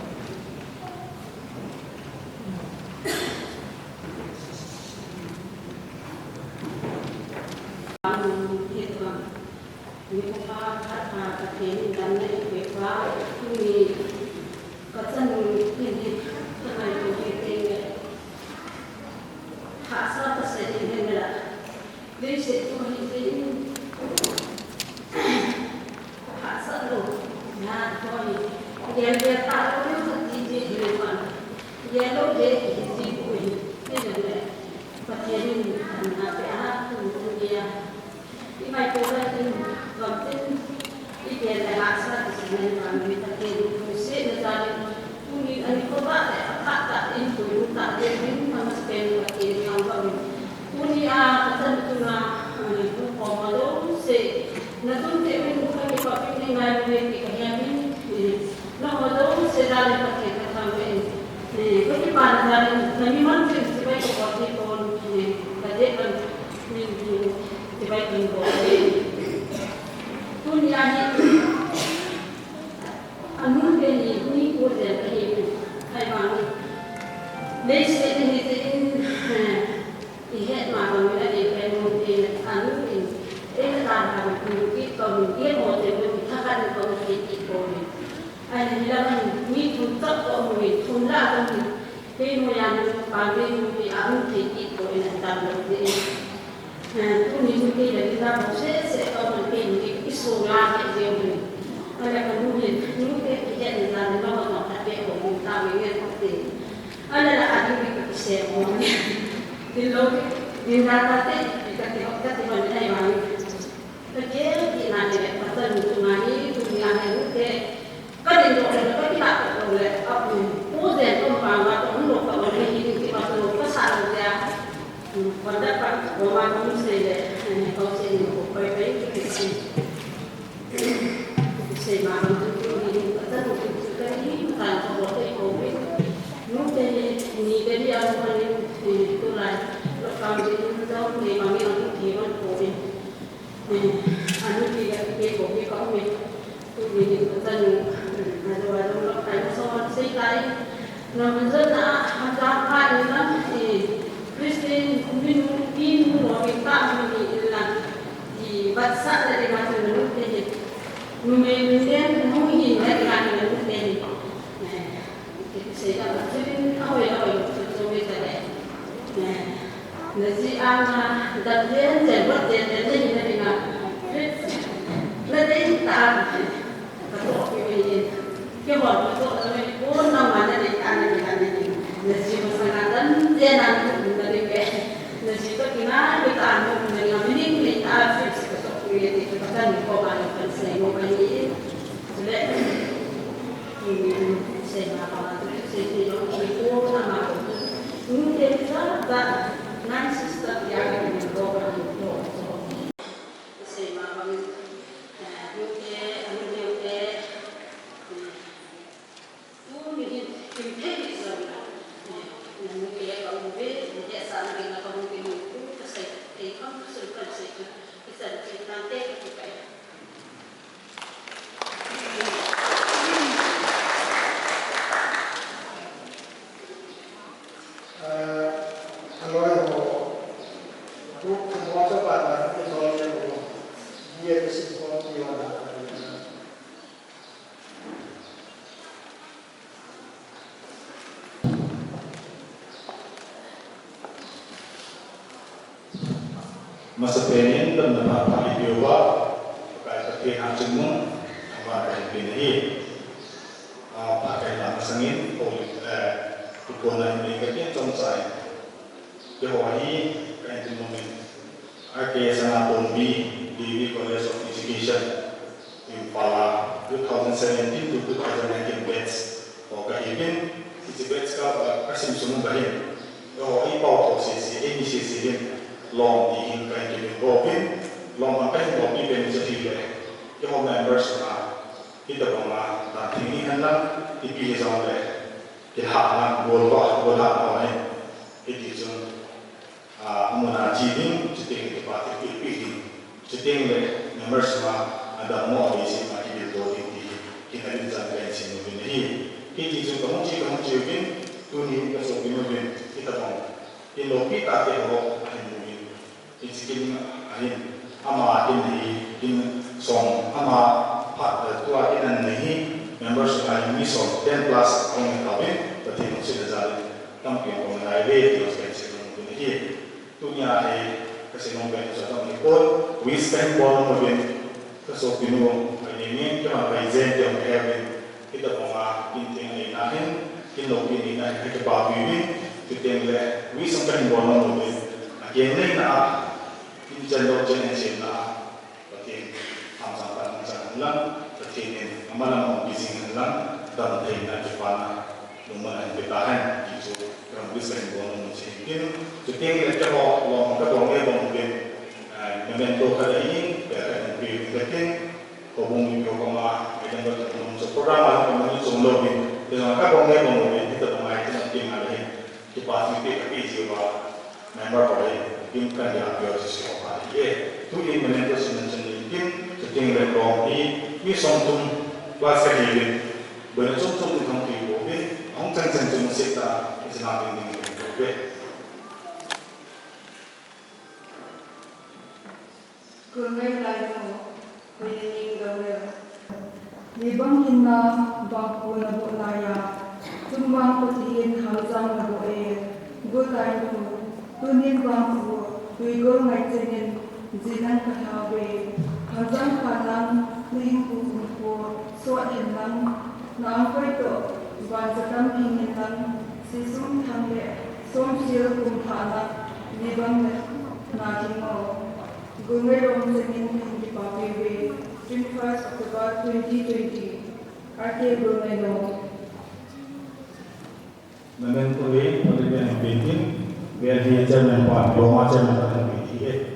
Speaker 9: masa penin dan dapat dibawa pakai petingan semua apa yang ini pakai lama sengit oleh ikonan mereka trong saya Hawaii kain temuin akhirnya sangat tumbi di College of Education in Pala 2017 to 2019 batch oke ini batch kasih semua bahin Hawaii pau sesi ini sesi long di kain temuin Robin long kain Robin beneficiary yang members kita pernah nanti ini hendak dipilih sampai kita bola awalnya itu cuma amunah jiding ceting tempat dipilih ceting le members ada mau di sini di building di kita di jalan sini ini itu cuma kamu bin tuni kasih bin kita mau ini lopi tak ada Izikin ahin ama in song ama tua inan nahi members ini song 10 plus orang kawin berarti masih ada tampil orang lain di spesial ini dunia kasih nombor satu ikut wispen ball mobil kasih binu ini cuma present yang kevin kita mau intinya inahin inlopi inahin kita bawa kita le wispen ball mobil akhirnya na Jendol jenis na berarti hamzah hamzah lang berarti ini amalan bising lang dan dengan Jepang lumayan bertahan itu yang bisa dibuat mungkin jadi kita kalau kita mungkin membentuk ada ini dan mungkin hubungi koma dengan program yang semula dengan kita mungkin kita mungkin ada Jepang itu juga member boleh imkan yang biasa siapa tu ini menentu semenjak sedang berdoa ini sontung bahasa hidup bersontung dengan hidup orang cenderung kita Islam ini hidup
Speaker 6: Kungai lalu kuning gawe libang hinna bangku nabu laya tumbang petiin hamzang nabu gulai tunin bangku Uyghur ngaitinin zinan katawe hazang kalang lihing kukumpo suat henlang naangkoy to bansatam hingin lang sisum tangge som sir kumthana libang naging mo gungai rom singin hindi papiwe 21st October 2020 arte gungai no
Speaker 9: menentuin oleh yang bikin biar dia jangan buat dua macam yang bikin.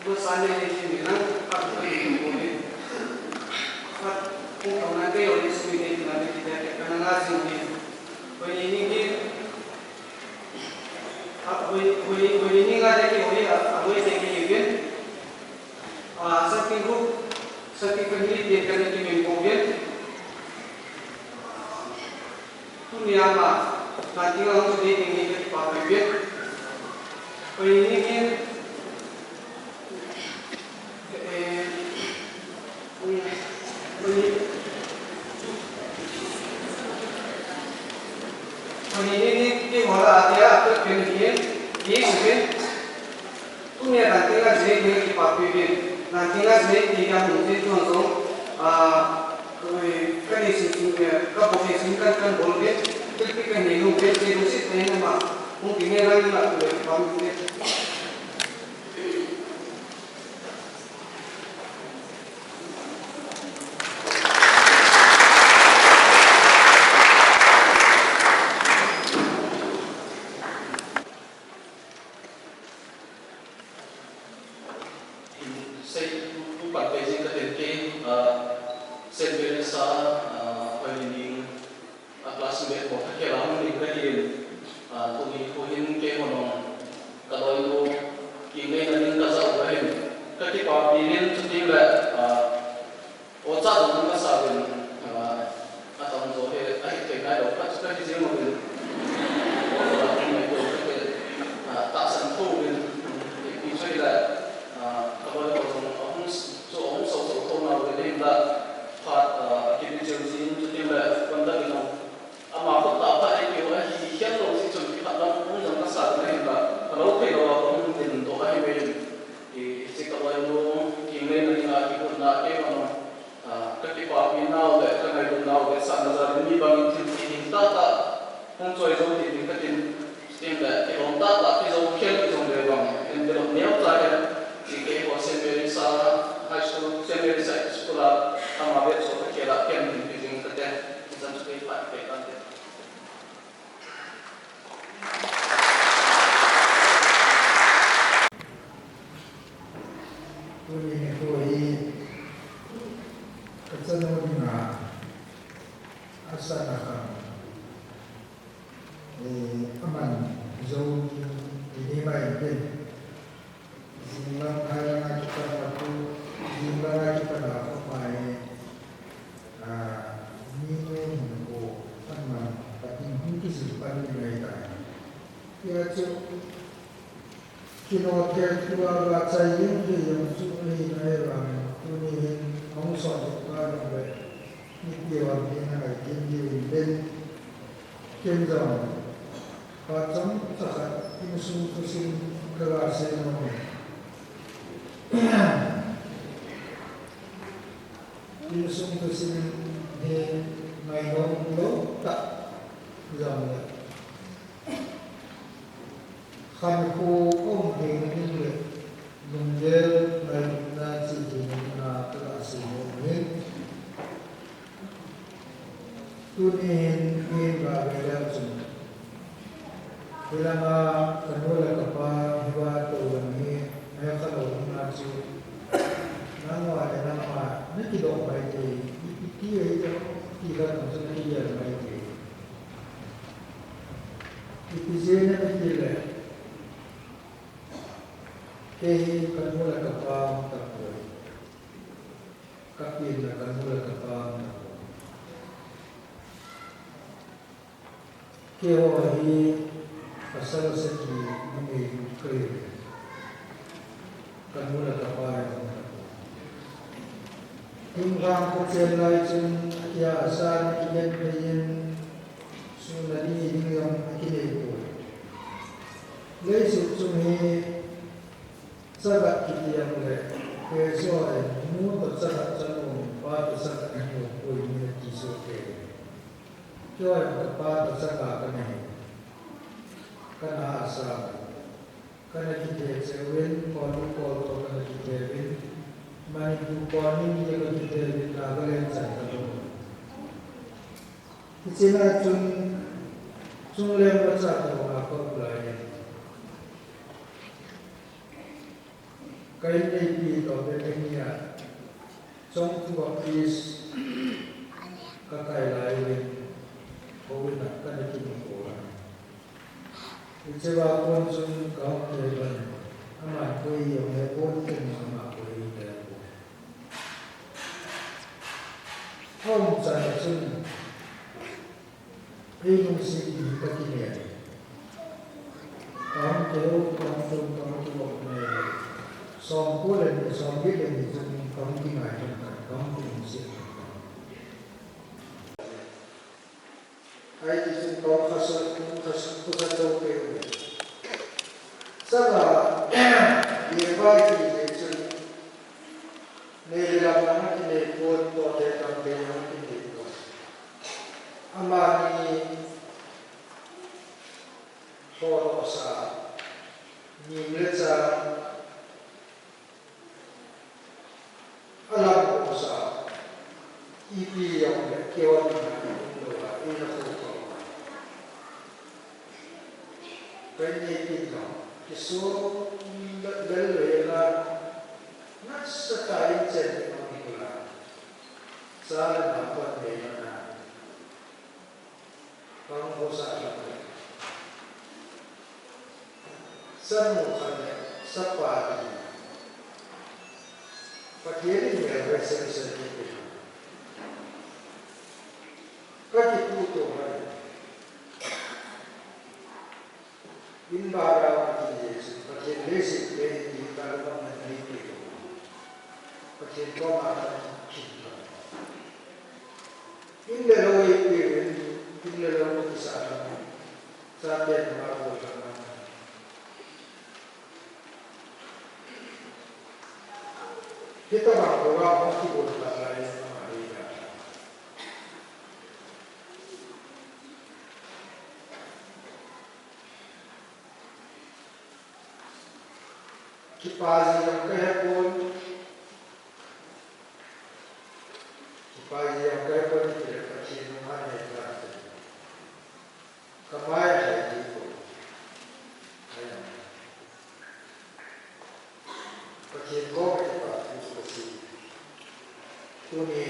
Speaker 2: Bosannya di sini kan apa yang boleh? Kung nanti oleh suami nanti kita karena ngasih ni, ini ini nggak jadi aku ini kan, satu kali dia kena dimimpikan, tu ni apa? Nanti orang tu dia ini pakai biar, ini kan. Ini orang ada atau kemudian dia mungkin punya nanti kan saya dengan dipakai nanti kan saya tidak mungkin langsung keposisi kan boleh ketika ini mungkin sedikit ini mah mungkin lagi lah boleh dipakai
Speaker 10: sa pagiging classmate mo kailangan ni kahin tuni kuhin ke monong kalau itu kini nanti kasar kahin ketika pilih cuti le oca dengan kasar atau untuk akhir kena dapat juga di sini mungkin orang itu tak sentuh itu le kalau orang so now the that part kini jadi cuti le benda itu ama ko ta pa ai ki wa hi hian lo si chun ki ta la ko yang ka sa ne ba lo pe lo ko mun tin to ai we i si ka wa lo ki ne ni na ki ko na ke ma no ka ki pa pi na le ka nai lu na le sa na za ni ba ni tin ti ta ta hong choi zo ti ni ka tin stem da ki long ta ta ki zo khen ki zo le ba en de lo ne ta ke ki ke ko se me sa high school se me sa school ama be so ka ke la ken ni ki ka te zan su ke pa ke kan
Speaker 1: Tuni koi kecenderungan asal nakam aman jauh ini baik jumlah hari kita waktu jumlah kita apa minum ko aman tapi mungkin sesuatu yang lain ya cukup kino ke tua baca yang suri naeram tuni kongson tukar be nikiwan kina kindi ben kendang pacam sakat insu kusin kelase no insu kusin he naidong lo tak zamla khan ko om ding ni le lungel na chi ding na ta si mo ni tunin ni ba bela chu bela ma kanula ka pa hiwa to ni ay ka lo na chu na wa le na ma ni ki do bai ti ki ye ki ga no sa ki ye bai ti ki je na ki le kehi kanula kapam takoi kapin na kanula kapam keho hi asal seki numi koi kanula kapam tinggang ko chelai chun ya asan iyan kayin sunani yung akilay ko lesu chun hi sagat kita yang le, kesoai, mulut sagat jangan, pada sagat ni koi ni kisah ke, kesoai pada sagat ni, kerana asal, kerana kita cewek, kalau kerana kita win, mana tu koni dia kita win, agak saya tahu. Kita cun lem baca tu apa belajar. Kain ini to bedenia trong tu is kakai lain kau nak kan kita orang Icewa pun sun kau keban amat koi yang pun sama koi dah Hong saya sun Pinung si kakinya Kau jauh kau tu Song ko lên song biết lên thì không cái ngày không cái gì ai thì chúng có khả châu kêu rất là nhiều vai thì để chúng nên làm năng cái này buồn to để làm cái năng cái này buồn ama ni ho sa ni leza alam ko sa ipi yang kewan na ina ko kaya ito kiso dalwe na nasa tayo chen pangikula
Speaker 5: Salah dapat bagaimana? Kamu bosan apa? Semua sepati. Pakai yang berselisih itu. Kaki putu hari. Imbara pakai Yesus. Pakai lesik dari kalau menjadi itu. Pakai koma cinta. Indra itu indra itu sahaja. Sahaja mahu sama. Kita bawa mesti berbuat lain sama dia. Kipas yang kehebun tidak kecil mana yang kemana saya itu. Kecil kau kipas itu kecil. Tuni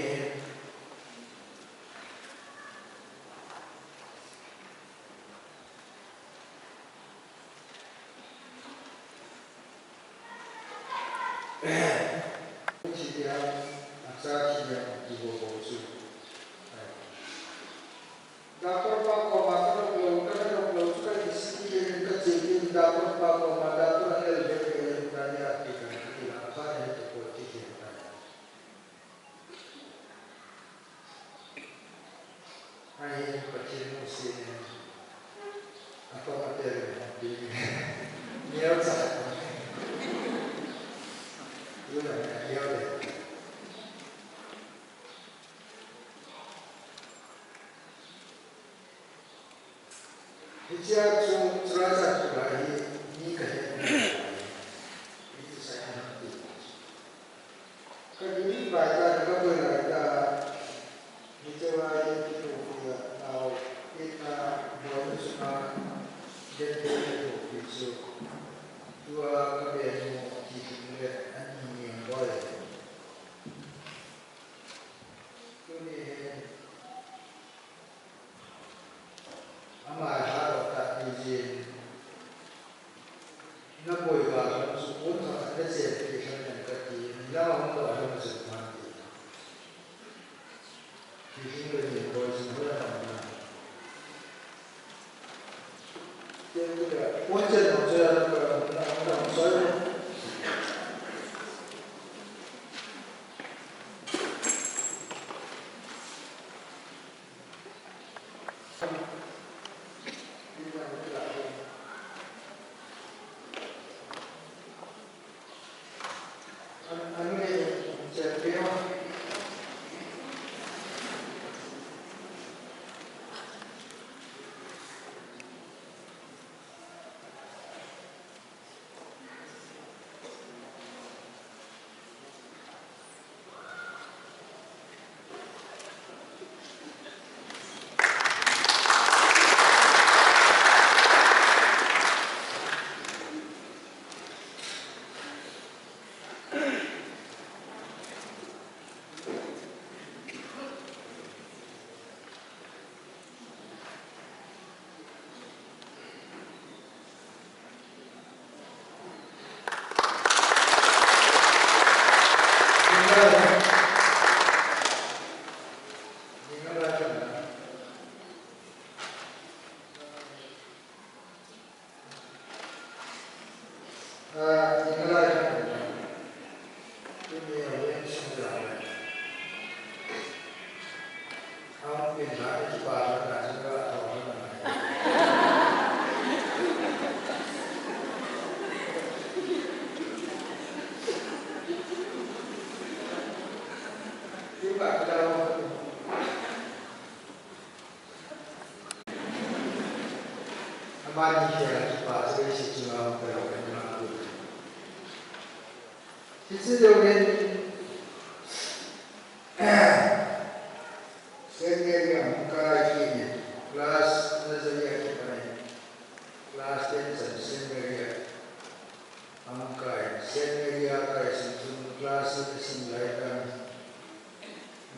Speaker 5: Cidian, aksa cidian di bawah usul. Dapur pakau makan pulau karena pulau suka di sini kecil dapur pakau makan tu ada lebih yang tanya tidak apa itu politik yang tanya. Hai kecil musim apa materi di niat saya. Bicara soal cerita pribadi, ini kayaknya itu saya nanti. Kalau baca kalau baca bicara itu dia tahu kita bonus jadi itu dua kebiasaan kita ini yang boleh. Amal harus tak izin. Nak boleh kalau suku tak ada sertifikat yang kecil, jangan untuk ada masuk mati. Di sini lebih boleh semua mana. Yang juga wajar orang soalnya.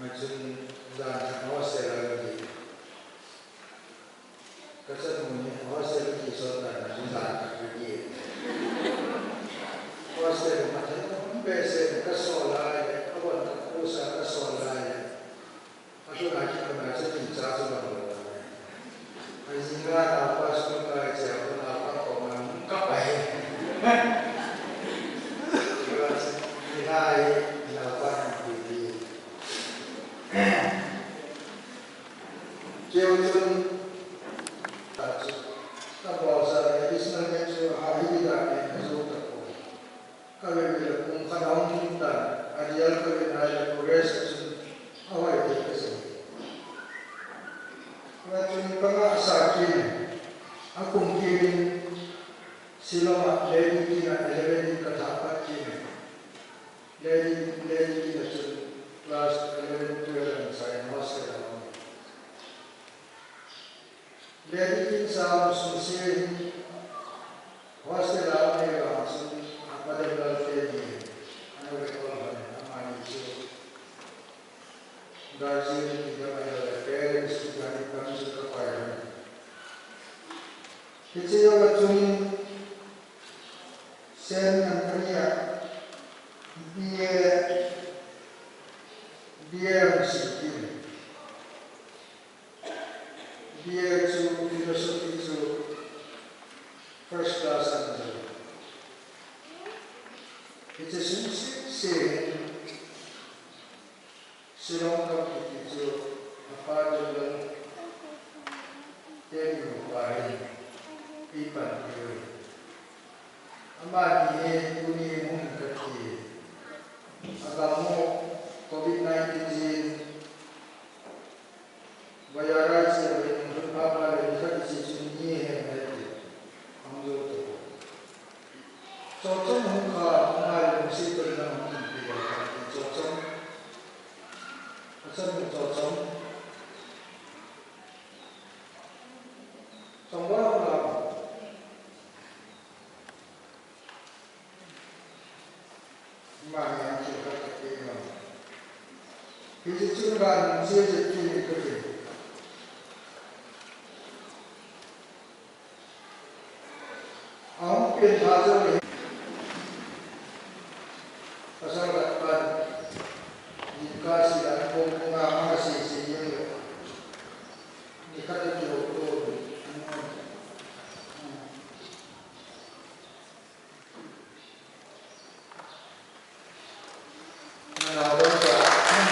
Speaker 5: macam dan hostel lagi. Kesan punya hostel lagi soalnya dan lagi. Hostel macam besen kesolai, awak usaha kesolai. Aku lagi kemasih bicara sama orang. Sehingga apa suka siapa apa komen kapai. Terus nilai lapan ini. Jauh kalau saya istilahnya itu hari tidak masuk terpuk. Kalau bila pun kadang kita adial kalau ada progres awal itu kesini. Macam pernah sakit, aku mungkin silam lagi kita eleven kata kini, lagi kita kelas 11 12 saya masih dalam. Lagi kita susun hostel awal langsung apa dengan ini, anu berkolom, amani itu. Gaji tidak ada parents juga kami suka payah. Kecil macam sen yang kerja dia mesti dia itu filosofi itu first class saja. Itu sih Silongkap itu apa dengan yang berubah iban itu. Amat ini punya mungkin agamu COVID-19 bayaran sebagai apa yang kita sini hendak ambil tu. Cocok muka mengalir mesti bernama kita. Cocok Asal cocok, semua orang mana yang kita kena. Ini cuma jadi ini kerja. Hampir saja ni asal dapat dikasih dan bunga masih sihir dikasih doktor menawarkan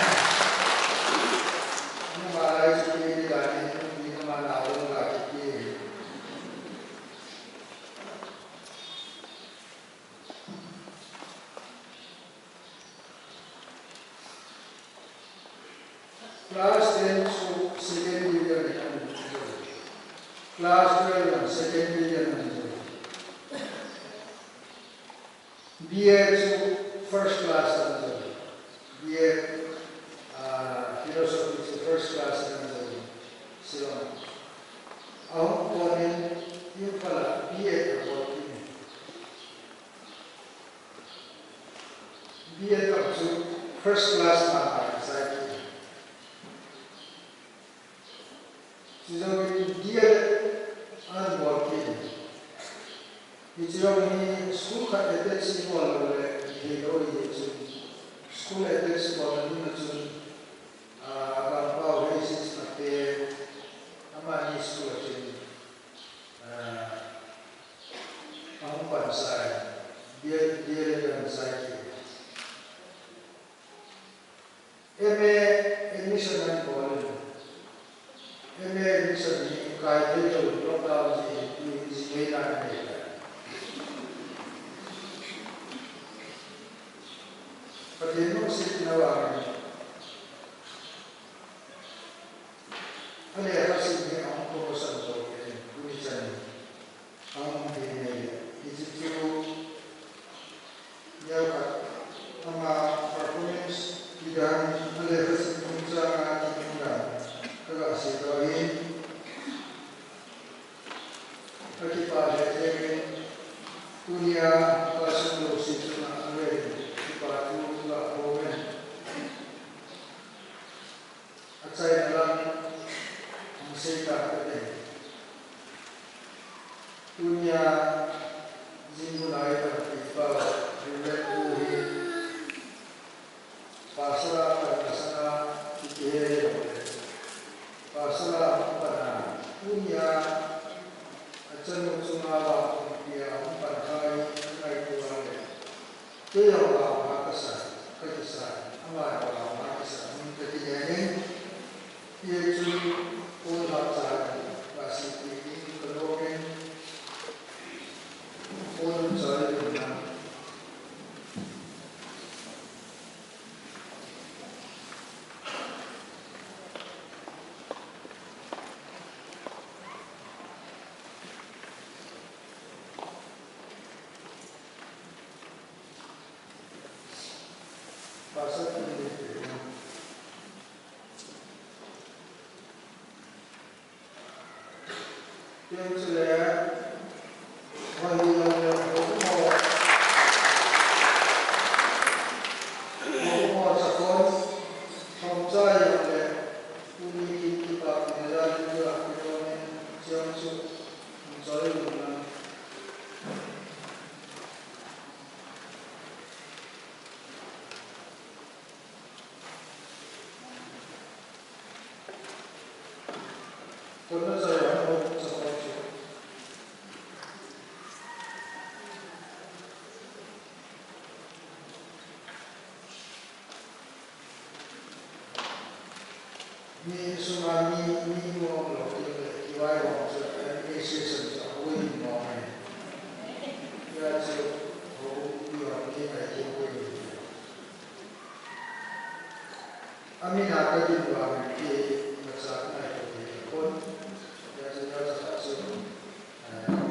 Speaker 5: memalai sendiri dan ini menawarkan lagi Class 10 to second year Class 12 second year BA to first class BA philosophy to first class so aku ponen yung pala BA up to first class dia unworking. Hijau ini suka etek sekolah oleh hero itu. Sekolah etek sekolah ini macam apa basis nanti apa ni sekolah ini. Apa saya dia dengan saya. Admission dan boleh. Admission ni kaya itu lockdown ni sebenarnya ni. Pertama sekali nawaran. Ada hasil ni aku bosan tu. Tulisan aku ini itu dia nama performance tidak ada hasil punca kita kalau sebagai kita pada dunia pasal situ ada kita tu lah komen
Speaker 1: achai dalam musika kete dunia jimbulai tertiba bulan buhi pasra pasra kite pasra pada dunia acan musunawa dia umpan kai kai tuan dia orang makasa kekisa amal orang makasa mungkin ini dia curi pun baca masih tinggi kelompok pun saya dengar bahasa Indonesia. Yang saya ni tsunami ni mo lo ki wai mo so ni se se so wo ni mo ne ya so ho ni wa ni na ki wo ni amina ka ji wa ki na sa na ko ni ko ya sa so ko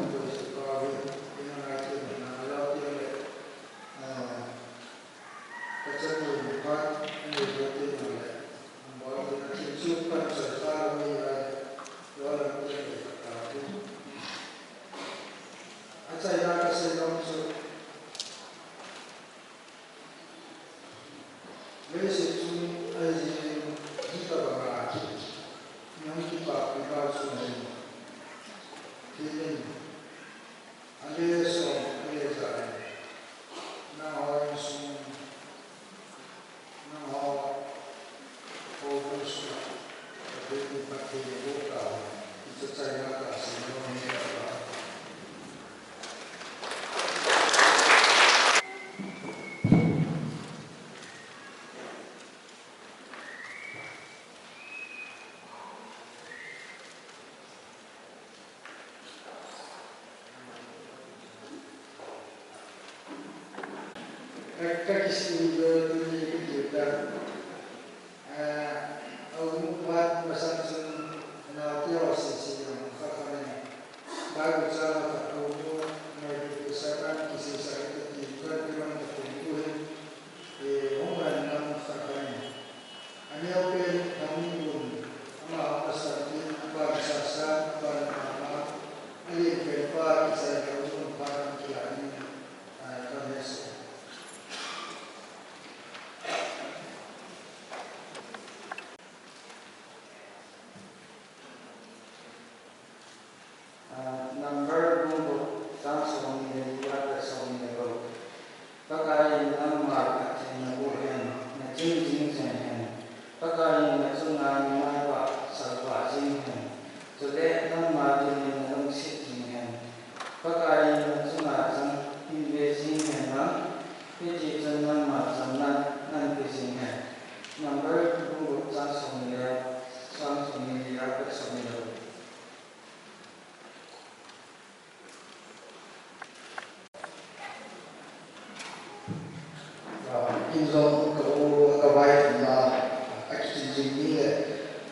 Speaker 1: ko so ka wi ni na ki na la ki le ka sa ni pa ni ko ti na le super serta mulai jualan jadi aku. Aja yang kasih langsung. Besok tu aja kita berangkat. Yang kita pergi sungai. Kini ada so ada jalan. Nah orang sungai. Nah orang sudah jadi pakai buka itu saya kasih nomornya apa kaki sini ini kita buat masalah na teosis yang kakaknya baru cara tertentu dari kesehatan kisi sakit tiga bulan tertentu orang yang kakaknya hanya open kami pun ama pasal apa sasa apa nama ini berapa saya tahu para kiai kami number group langsung dibuat langsung dibuat. Pakai nama yang bukan najin jin pakai nasungan nama salwa jin jadi nama jin yang sitin pakai nasungan investasi nama ini nama sangat nanti sini number group langsung dibuat langsung dibuat. Inzom kau kawai na akijing ni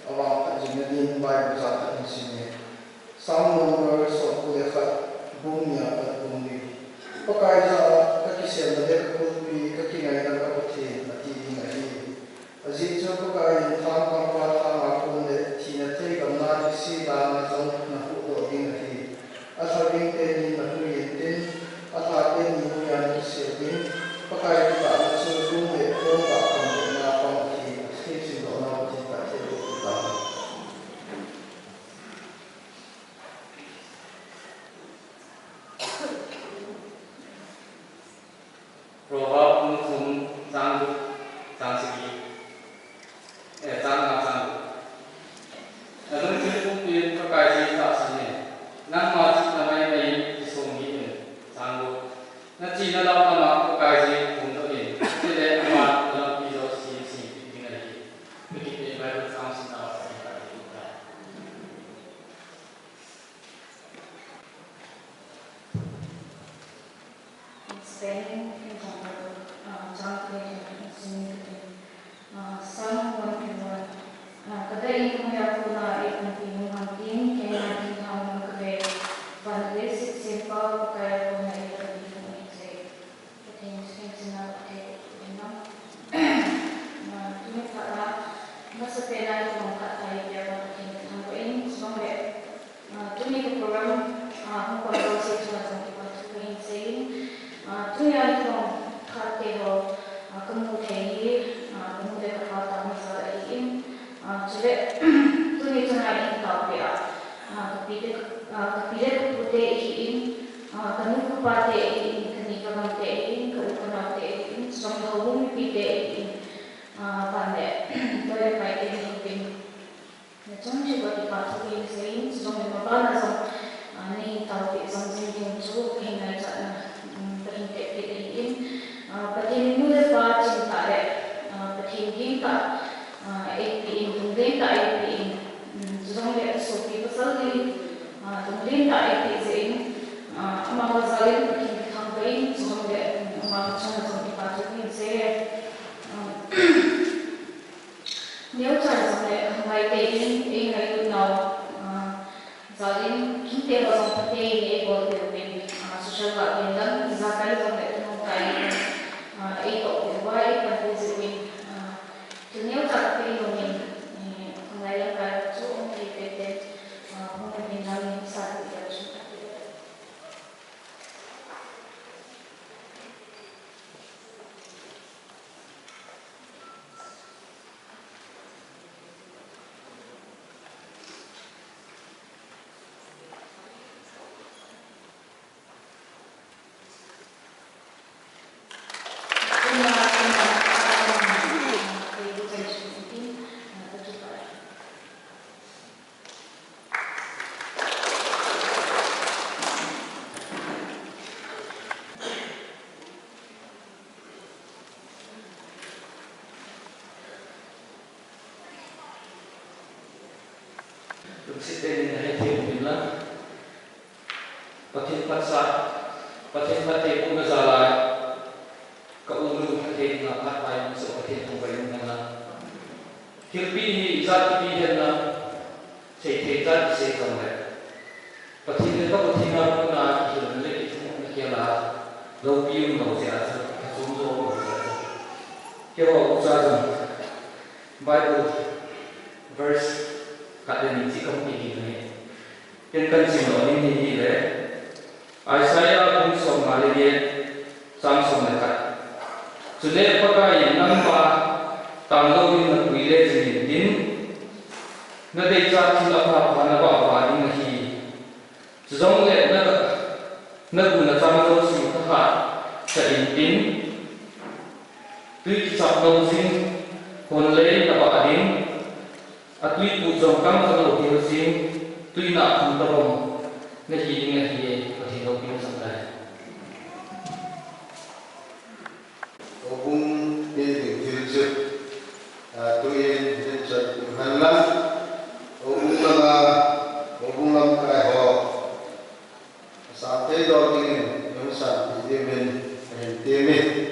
Speaker 1: awak ajinadin bai bezat insini. Sound number so kulefa bumnya bumi. Pakai sa kakisel na dek bumi kakingai na kapote mati ngai. Azit so pakai tham kampa tham akun de tina te kamna si da zong na hu ngai. Asal te ni na hu yin atake ni hu yan se din pakai kita langsung rumah, orang tak akan pernah pasti sih kalau nak kita
Speaker 11: Chile, tu ni tonight in Tokyo. Kapile pute in, kanu kupate in, kani kamante in, karukanate in, song home pite in, pande, toy paite in. Nachong siya di pato in saying, song mabana song ni Tokyo song sing so hinga sa perinte pite in, patin mula pa cintare, patin hinta, in tungden ta in, song le so people salli. Tungden tak itu sih, amal zalim bikin kampai, soalnya amal cuma sampai patuhin sih. Nếu chẳng sampai ngày tây in ngày tu nào, zalim kita orang pati ini boleh bermain social work dan zakat sampai tu kai, itu terbaik pada sini. Nếu tak pilih bermain, ngày yang kai tu kita mungkin dalam satu jam.
Speaker 10: Presiden Haiti bilang, patin pasar, patin patin pun masalah, keumur patin ngapat ayam seperti yang mana. Hirpi ini zat bihan lah, sekitar sekamai. Patin itu patin apa nak hilang lagi cuma kialah, lobium mau siapa, sumber mau siapa. Kau usaha, Bible verse. Kata ni cikgu ini, yang kan semua ini le, Isaiah pun sama lagi, sama dekat. Sudah pakai yang nampak, tanggal ini nak wilayah sendiri, nanti cakap apa apa ini lagi. Sejauh le nak guna tanggal sih tak seintin, tu cakap sing konlei apa adin. Atui pujong kam kalau hirusing tui nak kuntarong ngahi pasino pin sampai.
Speaker 5: Obung ini hirusuk tui hirusuk halang obung lam kai ho sampai dor ini yang sampai demen demen.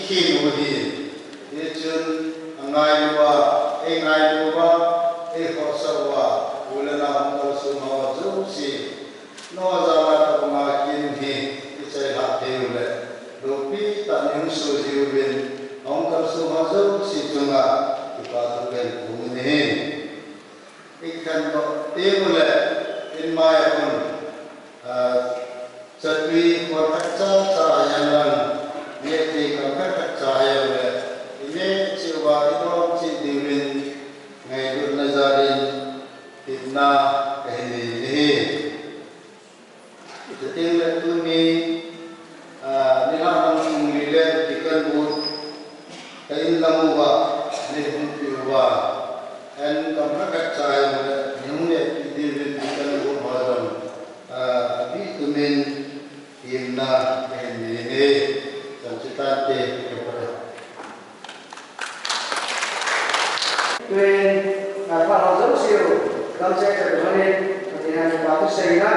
Speaker 5: ขี้หนูดีที่จนง่ายว่าง่ายว่าขอสว่าบุญนาของเราสุมาจุสินอจาวตะมากินที่ที่ใจหักเทวเลยรูปีตันยุสุจิวบินของเราสุมาจุสิจุงะที่ปาตุเป็นภูมินี้อีกขั้นต่อเทวเลยเป็นมายคุณจัตวีคนทักษะสายันลังเยติกับทักษะยังเลยini siwa itu si diwin ngaidun nazarin hibna kahini itu tinggal tu ni nilam mengilir ikan bud kain lamuwa nihun piwa dan kamrakat saya nihunnya diwin ikan bud malam di tumin hibna kahini sanjitante kepada
Speaker 2: When Pak Rozak siu, kalau saya terjadi ketika sepatu saya,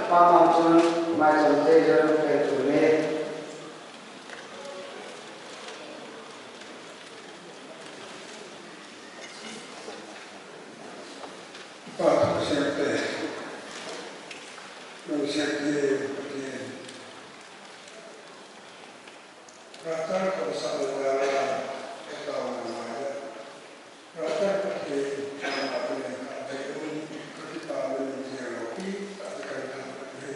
Speaker 2: Pak Mamsun macam saya terjadi.
Speaker 1: Pak siapa? Siapa rata kalau saudara atau namanya rata pakai nama mereka dengan kita menjadi akan pakai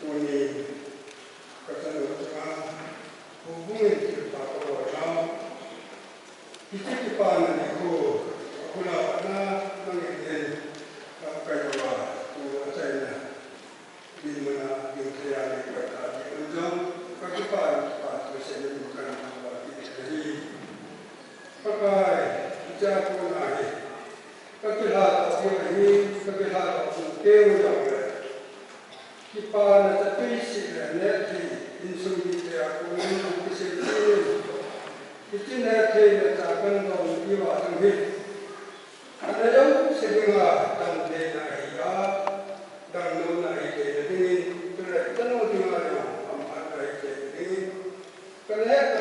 Speaker 1: ini kata orang hubungan kita orang kita dipanggil itu kuna na mengenai kayawa tu saya di mana yang saya kata di ujung kehidupan pas saya bukan apa jadi pakai jatuh naik kehidupan orang ini kehidupan kehidupan yang kita nak terisi dan insumsi aku ini disini itu nanti nak akan dalam jiwa sendiri ada yang sehingga dan denaya dan nona itu dengan terus dengan yang amat baik ini kerana